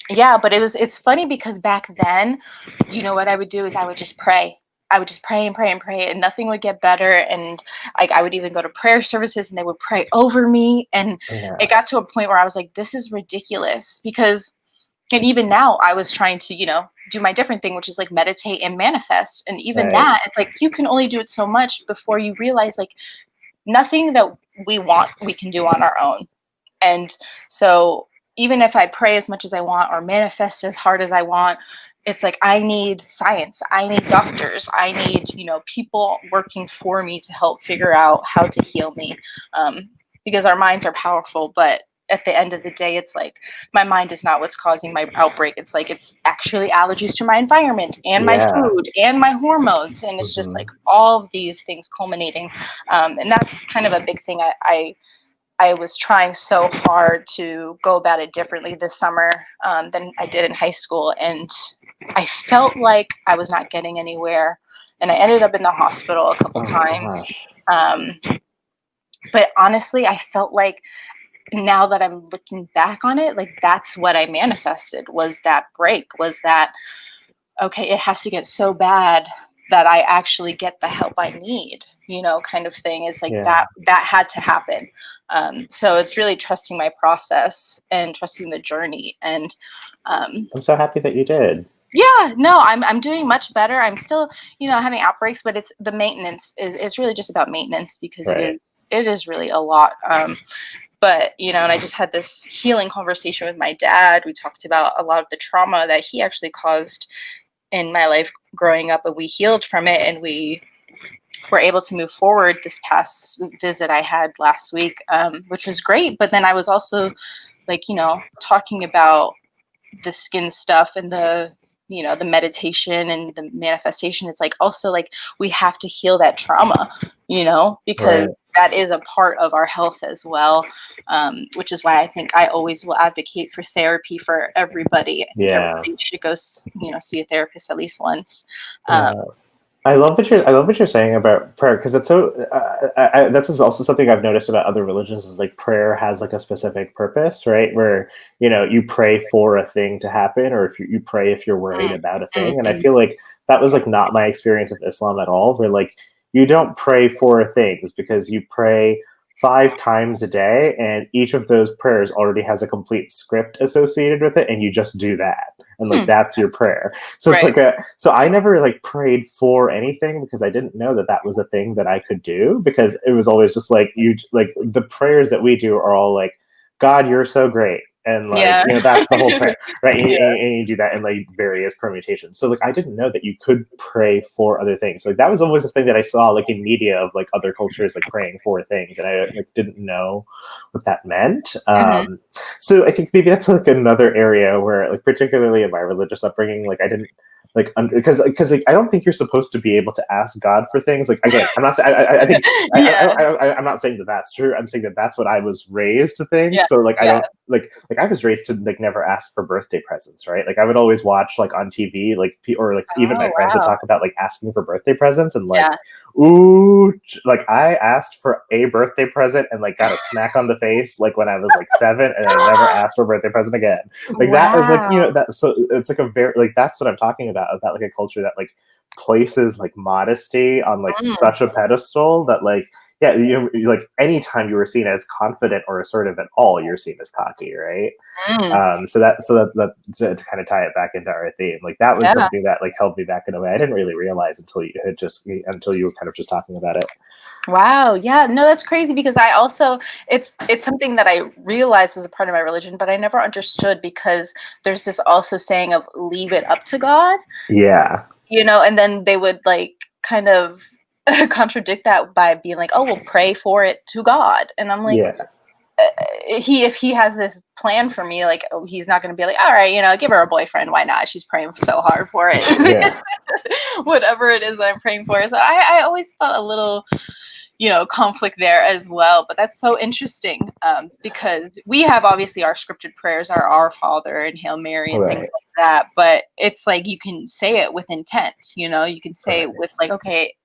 Yeah, but it's funny, because back then, what I would do is I would just pray. I would just pray and pray and pray, and nothing would get better. And like, I would even go to prayer services, and they would pray over me. And it got to a point where I was like, this is ridiculous, and even now I was trying to, do my different thing, which is like meditate and manifest. And even that, it's like, you can only do it so much before you realize like nothing that we want, we can do on our own. And so even if I pray as much as I want or manifest as hard as I want, it's like, I need science. I need doctors. I need, people working for me to help figure out how to heal me. Because our minds are powerful, but at the end of the day, it's like, my mind is not what's causing my outbreak. It's like, it's actually allergies to my environment and my food and my hormones. And it's just like all of these things culminating. And that's kind of a big thing. I was trying so hard to go about it differently this summer than I did in high school. And I felt like I was not getting anywhere. And I ended up in the hospital a couple times. But honestly, I felt like now that I'm looking back on it, like that's what I manifested, was that break, was that, okay, it has to get so bad that I actually get the help I need, kind of thing. Is like that had to happen. So it's really trusting my process and trusting the journey. And I'm so happy that you did. Yeah, no, I'm doing much better. I'm still, having outbreaks, but it's the maintenance is really just about maintenance, because Right. it is really a lot. But, and I just had this healing conversation with my dad. We talked about a lot of the trauma that he actually caused in my life growing up, but we healed from it, and we were able to move forward. This past visit I had last week, which was great. But then I was also like, talking about the skin stuff and the meditation and the manifestation. It's like, also like, we have to heal that trauma, because that is a part of our health as well. Which is why I think I always will advocate for therapy for everybody. I think everybody should go, see a therapist at least once. I love what you're saying about prayer, because it's so. This is also something I've noticed about other religions, is like prayer has like a specific purpose, right? Where you pray for a thing to happen, or if you pray if you're worried about a thing. And I feel like that was like not my experience of Islam at all. Where like you don't pray for things, because you pray 5 times a day, and each of those prayers already has a complete script associated with it, and you just do that. And like that's your prayer. So it's like so I never like prayed for anything, because I didn't know that was a thing that I could do, because it was always just like, the prayers that we do are all like, God, you're so great. And like, that's the whole prayer, right? And you do that in like various permutations. So like, I didn't know that you could pray for other things. Like that was always a thing that I saw like in media of like other cultures, like praying for things. And I like didn't know what that meant. So I think maybe that's like another area where like, particularly in my religious upbringing, like I didn't like because like I don't think you're supposed to be able to ask God for things. Like again, I'm not saying I think I'm not saying that that's true. I'm saying that that's what I was raised to think. So like I don't like I was raised to like never ask for birthday presents, right? Like I would always watch like on TV, like or like even my friends would talk about like asking for birthday presents, and like ooh, like I asked for a birthday present and like got a smack on the face like when I was like 7, and I never asked for a birthday present again. Like that is like that. So it's like a very like that's what I'm talking about like a culture that like places like modesty on like such a pedestal that like like anytime you were seen as confident or assertive at all, you're seen as cocky, right? So that to kind of tie it back into our theme, like that was something that like held me back in a way I didn't really realize until you were kind of just talking about it. Wow. Yeah. No, that's crazy, because I also, it's something that I realized was a part of my religion, but I never understood, because there's this also saying of leave it up to God. Yeah. And then they would like kind of contradict that by being like, oh, well, pray for it to God. And I'm like, if he has this plan for me, like, oh, he's not going to be like, all right, give her a boyfriend. Why not? She's praying so hard for it. Whatever it is that I'm praying for. So I always felt a little, conflict there as well. But that's so interesting, because we have obviously our scripted prayers, our Father and Hail Mary and things like that. But it's like you can say it with intent, you can say it with like, okay,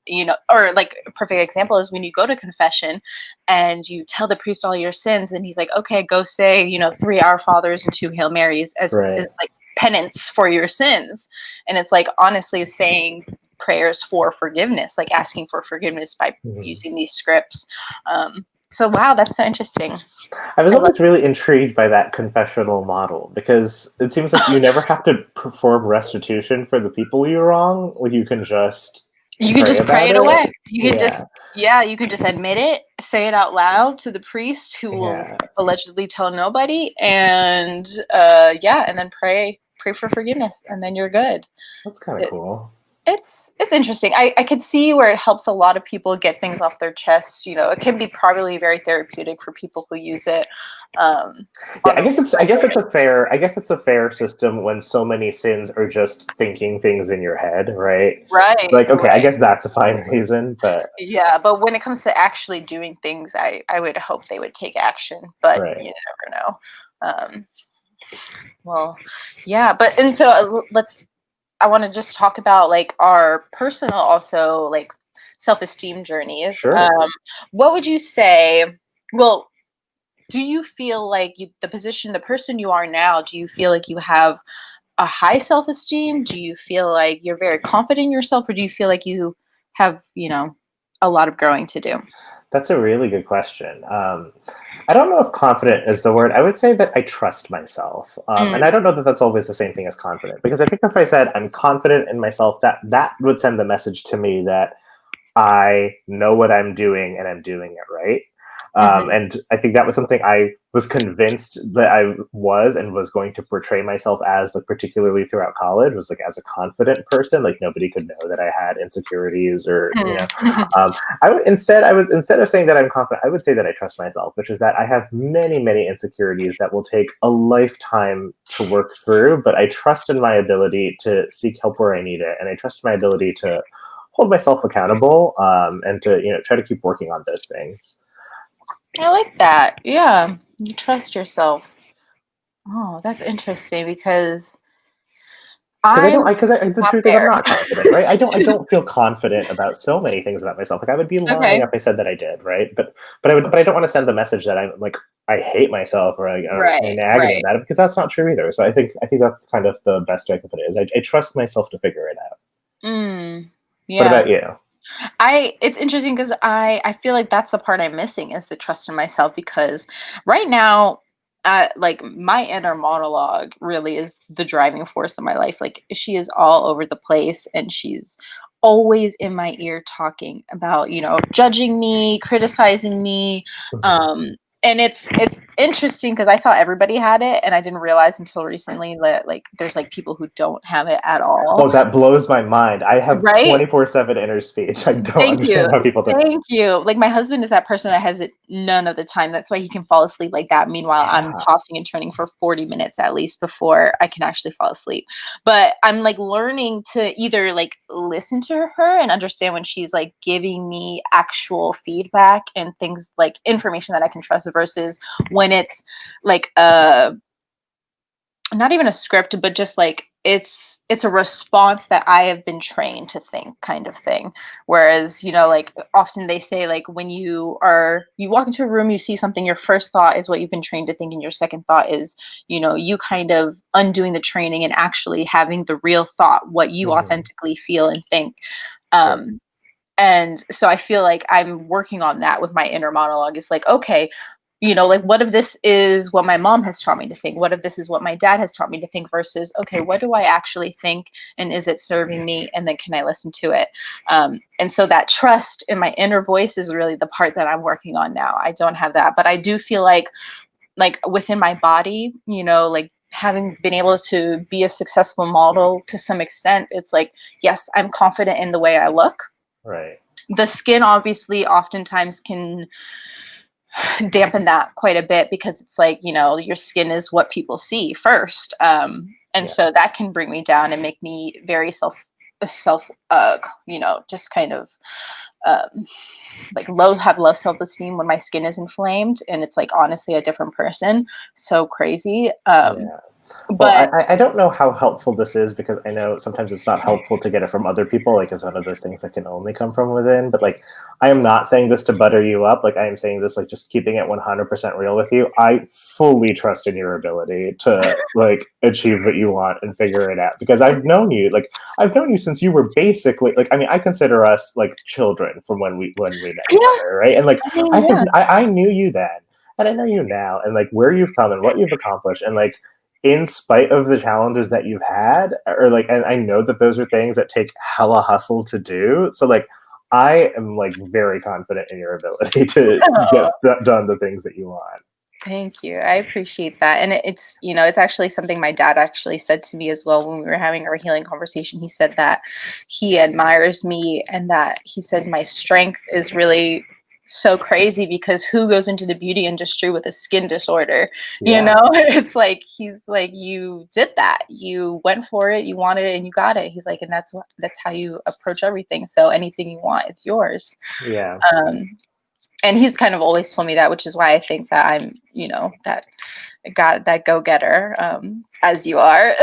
or like a perfect example is when you go to confession and you tell the priest all your sins, and he's like, okay, go say, 3 Our Fathers and 2 Hail Marys as like penance for your sins. And it's like honestly saying prayers for forgiveness, like asking for forgiveness by using these scripts. So wow, that's so interesting. I was always really intrigued by that confessional model, because it seems like you never have to perform restitution for the people you wrong. Like you can just pray it away. You can you can just admit it, say it out loud to the priest who will allegedly tell nobody, and and then pray for forgiveness, and then you're good. That's kind of cool. It's interesting. I could see where it helps a lot of people get things off their chest. It can be probably very therapeutic for people who use it. I guess it's a fair system when so many sins are just thinking things in your head, right? Right. Like, okay, I guess that's a fine reason, but but when it comes to actually doing things, I would hope they would take action, but you never know. And so I want to just talk about like our personal also like self-esteem journeys. Sure. What would you say? Well, do you feel like the person you are now, do you feel like you have a high self-esteem? Do you feel like you're very confident in yourself, or do you feel like you have, a lot of growing to do? That's a really good question. I don't know if confident is the word. I would say that I trust myself. And I don't know that that's always the same thing as confident, because I think if I said I'm confident in myself, that would send the message to me that I know what I'm doing and I'm doing it right. And I think that was something I was convinced that I was and was going to portray myself as, like, particularly throughout college, was like as a confident person. Like, nobody could know that I had insecurities or, instead of saying that I'm confident, I would say that I trust myself, which is that I have many, many insecurities that will take a lifetime to work through, but I trust in my ability to seek help where I need it. And I trust my ability to hold myself accountable, and to, try to keep working on those things. I like that. Yeah. You trust yourself. Oh, that's interesting, because The not truth is I'm there. not confident, right? I don't feel confident about so many things about myself. Like, I would be lying Okay. if I said that I did, right? But I don't want to send the message that I'm like, I hate myself, or I'm Right. negative about it, because that's not true either. So I think that's kind of the best way I can put it, is I trust myself to figure it out. What Yeah. about you? It's interesting, because I feel like that's the part I'm missing, is the trust in myself, because right now, like, my inner monologue really is the driving force of my life. Like, she is all over the place, and she's always in my ear talking about, judging me, criticizing me. Mhm. And it's interesting, because I thought everybody had it, and I didn't realize until recently that, like, there's, like, people who don't have it at all. Oh, that blows my mind. I have Right? 24/7 inner speech. I don't Thank you. understand how people do it. Thank you. Like, my husband is that person that has it none of the time. That's why he can fall asleep like that. Meanwhile, I'm Yeah. tossing and turning for 40 minutes at least before I can actually fall asleep. But I'm, like, learning to either, like, listen to her and understand when she's, like, giving me actual feedback and things, like information that I can trust, versus when it's like not even a script, but just like it's a response that I have been trained to think, kind of thing. Whereas, like, often they say, like, when you walk into a room, you see something, your first thought is what you've been trained to think, and your second thought is, you kind of undoing the training and actually having the real thought, what you Mhm. authentically feel and think. Sure. And so I feel like I'm working on that with my inner monologue. It's like, okay, like, what if this is what my mom has taught me to think? What if this is what my dad has taught me to think, versus, okay, what do I actually think? And is it serving me? And then can I listen to it? And so that trust in my inner voice is really the part that I'm working on now. I don't have that, but I do feel like within my body, like, having been able to be a successful model to some extent, it's like, yes, I'm confident in the way I look. Right. The skin obviously oftentimes can dampen that quite a bit, because it's like, your skin is what people see first. And Yeah. so that can bring me down and make me very self just kind of like have low self-esteem when my skin is inflamed, and it's like honestly a different person. So crazy. Yeah. Well, But I don't know how helpful this is, because I know sometimes it's not helpful to get it from other people. Like, it's one of those things that can only come from within. But, like, I am not saying this to butter you up. Like, I am saying this, like, just keeping it 100% real with you. I fully trust in your ability to, like, achieve what you want and figure it out, because I've known you. Like, I've known you since you were basically, like, I mean, I consider us like children from when we met each yeah, other, right? And, like, I mean, yeah. I knew you then, and I know you now, and, like, where you've come and what you've accomplished, and, like, in spite of the challenges that you've had, or, like, and I know that those are things that take hella hustle to do. So, like, I am, like, very confident in your ability to get done the things that you want. Thank you. I appreciate that. And it's actually something my dad actually said to me as well when we were having our healing conversation. He said that he admires me, and that he said my strength is really so crazy, because who goes into the beauty industry with a skin disorder? Yeah. It's like, he's like, you did that. You went for it, you wanted it, and you got it. He's like, and that's how you approach everything. So anything you want, it's yours. Yeah. And he's kind of always told me that, which is why I think that I'm, that that go-getter, as you are.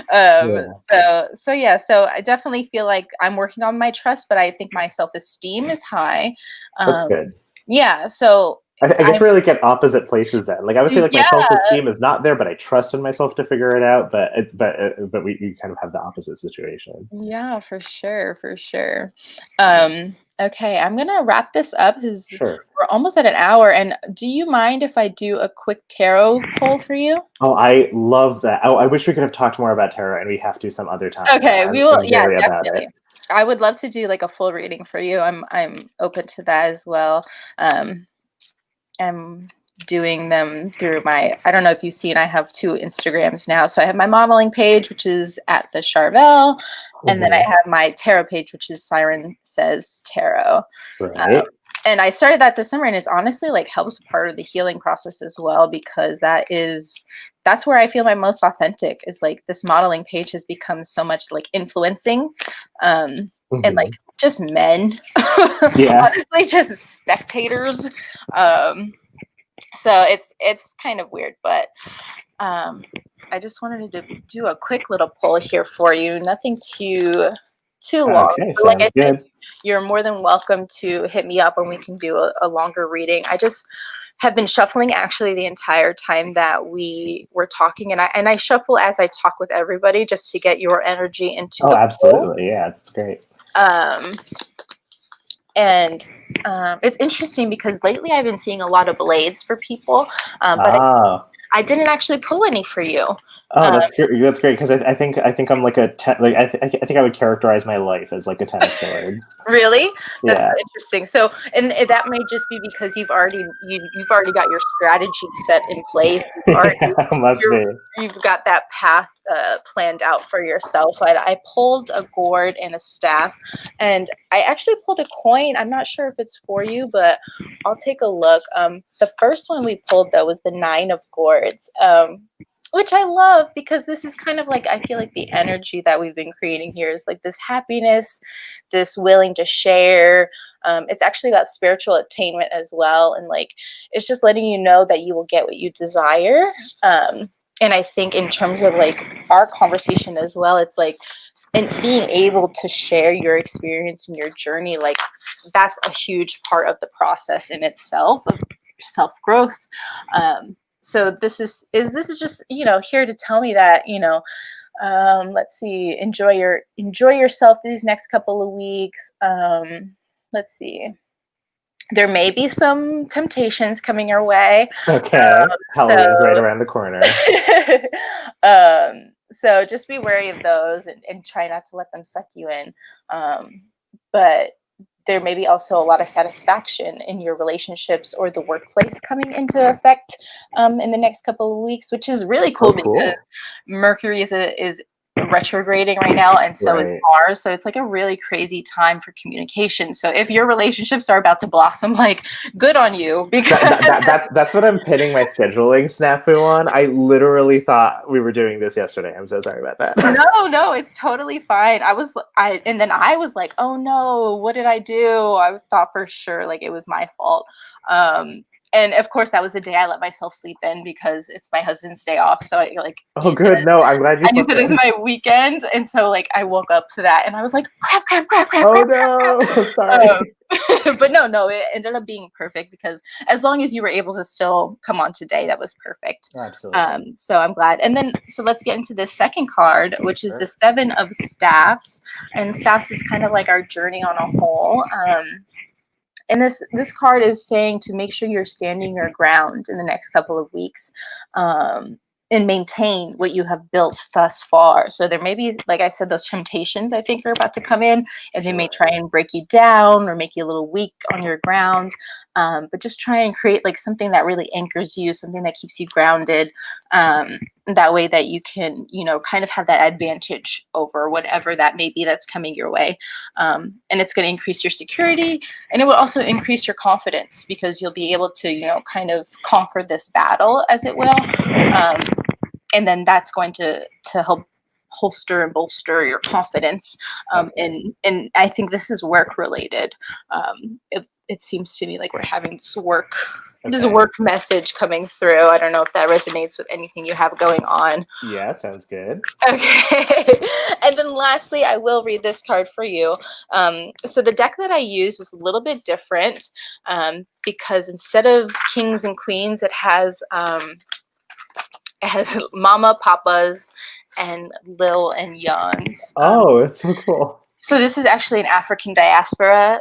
Yeah. So yeah, so I definitely feel like I'm working on my trust, but I think my self-esteem is high. That's Um, good. yeah, so I guess we're like at opposite places then. Like I would say like my Yeah, self-esteem is not there, but I trust in myself to figure it out. But we kind of have the opposite situation. yeah, for sure, for sure. Okay, I'm gonna wrap this up because Sure. we're almost at an hour. And do you mind if I do a quick tarot pull for you? Oh, I love that. Oh, I wish we could have talked more about tarot, and we have to some other time. Okay, we will. I'm Yeah, very about it. definitely. I would love to do like a full reading for you. I'm open to that as well. I'm doing them through my, I don't know if you've seen, I have 2 Instagrams now. So I have my modeling page, which is at the Charvel, and then I have my tarot page, which is Siren Says Tarot. Right. And I started that this summer, and it's honestly like helps part of the healing process as well, because that's where I feel my most authentic, is like this modeling page has become so much like influencing, and like just men, Yeah. honestly, just spectators. So it's kind of weird, but I just wanted to do a quick little poll here for you. Nothing too long. Okay, But like sounds I said, good. you're more than welcome to hit me up and we can do a longer reading. I just have been shuffling actually the entire time that we were talking, and I shuffle as I talk with everybody just to get your energy into Oh, the poll. absolutely. Yeah, that's great. And it's interesting because lately I've been seeing a lot of blades for people, but I didn't actually pull any for you. Oh, that's great. That's great because I think I'm like I think I would characterize my life as like a 10 of swords. Really? That's Yeah. so interesting. So, and that may just be because you've already got your strategy set in place. Yeah, must be. You've got that path planned out for yourself. I pulled a gourd and a staff, and I actually pulled a coin. I'm not sure if it's for you, but I'll take a look. The first one we pulled though was the 9 of gourds. Which I love because this is kind of like, I feel like the energy that we've been creating here is like this happiness, this willing to share. It's actually about spiritual attainment as well. And like, it's just letting you know that you will get what you desire. And I think in terms of like our conversation as well, it's like, and being able to share your experience and your journey, like that's a huge part of the process in itself of self-growth. So this is just, here to tell me that, let's see, enjoy yourself these next couple of weeks. Let's see. There may be some temptations coming your way. Okay. Halloween's right around the corner. So just be wary of those and try not to let them suck you in. But there may be also a lot of satisfaction in your relationships or the workplace coming into effect in the next couple of weeks, which is really cool because Mercury is retrograding right now, and so is Mars. So it's like a really crazy time for communication. So if your relationships are about to blossom, like, good on you, because that's what I'm pinning my scheduling snafu on. I literally thought we were doing this yesterday. I'm so sorry about that. No, it's totally fine. And then I was like, oh no, what did I do? I thought for sure like it was my fault. And of course, that was the day I let myself sleep in because it's my husband's day off. So I like. Oh, good. No, I'm glad you slept in. It was my weekend, and so like I woke up to that, and I was like, crap. Oh no, sorry. But no, it ended up being perfect because as long as you were able to still come on today, that was perfect. Absolutely. So I'm glad. And then so let's get into this second card, which is the 7 of Staffs, and Staffs is kind of like our journey on a whole. And this card is saying to make sure you're standing your ground in the next couple of weeks, and maintain what you have built thus far. So there may be, like I said, those temptations I think are about to come in, and they may try and break you down or make you a little weak on your ground. But just try and create like something that really anchors you, something that keeps you grounded. That way that you can, kind of have that advantage over whatever that may be that's coming your way. And it's going to increase your security, and it will also increase your confidence because you'll be able to, kind of conquer this battle, as it will. And then that's going to help holster and bolster your confidence. And I think this is work related. It seems to me like we're having this work message coming through. I don't know if that resonates with anything you have going on. Yeah, sounds good. Okay. And then lastly, I will read this card for you. So the deck that I use is a little bit different because instead of kings and queens, it has mama, papas, and lil and youngs. Oh, it's so cool. So this is actually an African diaspora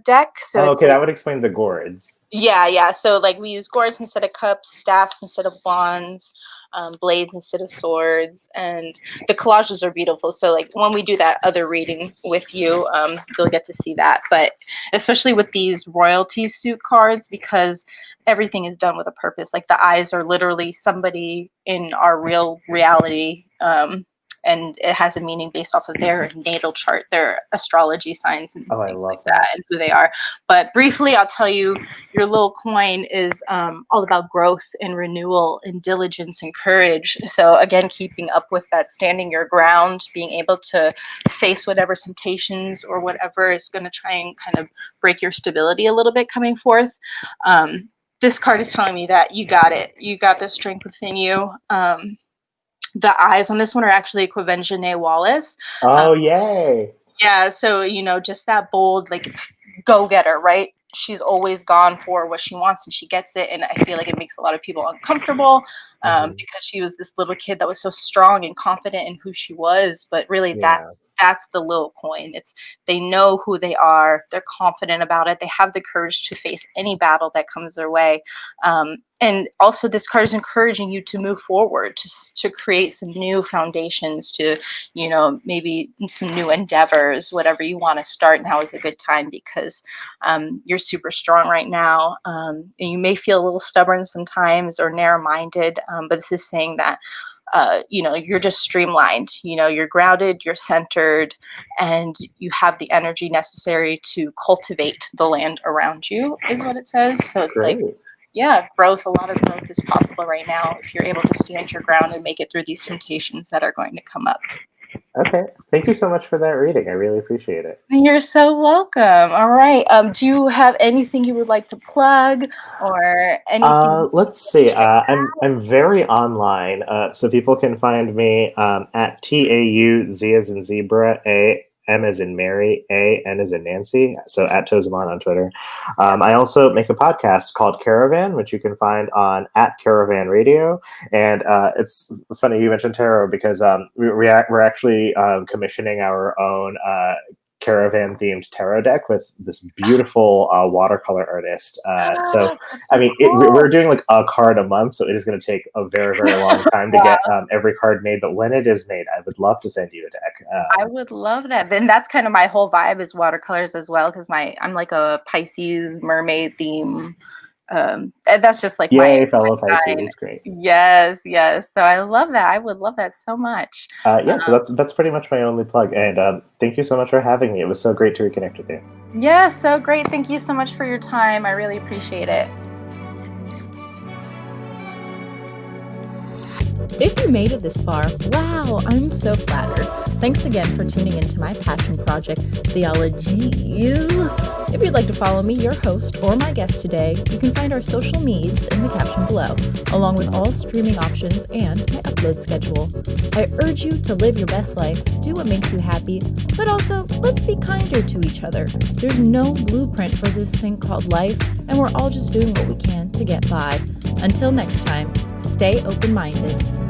deck. So it's okay, like, that would explain the gourds. yeah. So like we use gourds instead of cups, staffs instead of wands, blades instead of swords, and the collages are beautiful. So like when we do that other reading with you, you'll get to see that. But especially with these royalty suit cards, because everything is done with a purpose. Like the eyes are literally somebody in our real reality. And it has a meaning based off of their natal chart, their astrology signs and I things love like that, and who they are. But briefly, I'll tell you, your little coin is all about growth and renewal and diligence and courage. So again, keeping up with that, standing your ground, being able to face whatever temptations or whatever is going to try and kind of break your stability a little bit coming forth. This card is telling me that you got it. You got this strength within you. The eyes on this one are actually Quavenjane Wallace. Oh, yay. Yeah, so, just that bold, like, go-getter, right? She's always gone for what she wants and she gets it. And I feel like it makes a lot of people uncomfortable because she was this little kid that was so strong and confident in who she was. But really, that's the little coin. They know who they are. They're confident about it. They have the courage to face any battle that comes their way. And also this card is encouraging you to move forward, to create some new foundations, to, maybe some new endeavors, whatever you want to start. Now is a good time because you're super strong right now. And you may feel a little stubborn sometimes or narrow-minded, but this is saying that you're just streamlined, you're grounded, you're centered, and you have the energy necessary to cultivate the land around you is what it says. So it's Great. growth, a lot of growth is possible right now if you're able to stand your ground and make it through these temptations that are going to come up. Okay. Thank you so much for that reading. I really appreciate it. You're so welcome. All right. Do you have anything you would like to plug or anything? Let's see. I'm very online, so people can find me at TAU Z as in zebra, A M as in Mary, A N as in Nancy. So at Tau Zaman on Twitter. I also make a podcast called Caravan, which you can find on at Caravan Radio. And it's funny you mentioned tarot because we're actually commissioning our own caravan themed tarot deck with this beautiful watercolor artist. So I mean, we're doing like a card a month, so it is going to take a very, very long time to get every card made. But when it is made, I would love to send you a deck. I would love that. Then that's kind of my whole vibe is watercolors as well, because I'm like a Pisces mermaid theme. And that's just like my fellow Pisces. It's great. Yes. So I love that. I would love that so much. So that's pretty much my only plug. And thank you so much for having me. It was so great to reconnect with you. Yeah, so great. Thank you so much for your time. I really appreciate it. If you made it this far, wow, I'm so flattered. Thanks again for tuning into my passion project, THEOLOGEEZ. If you'd like to follow me, your host, or my guest today, you can find our social medias in the caption below, along with all streaming options and my upload schedule. I urge you to live your best life, do what makes you happy, but also, let's be kinder to each other. There's no blueprint for this thing called life, and we're all just doing what we can to get by. Until next time, stay open-minded.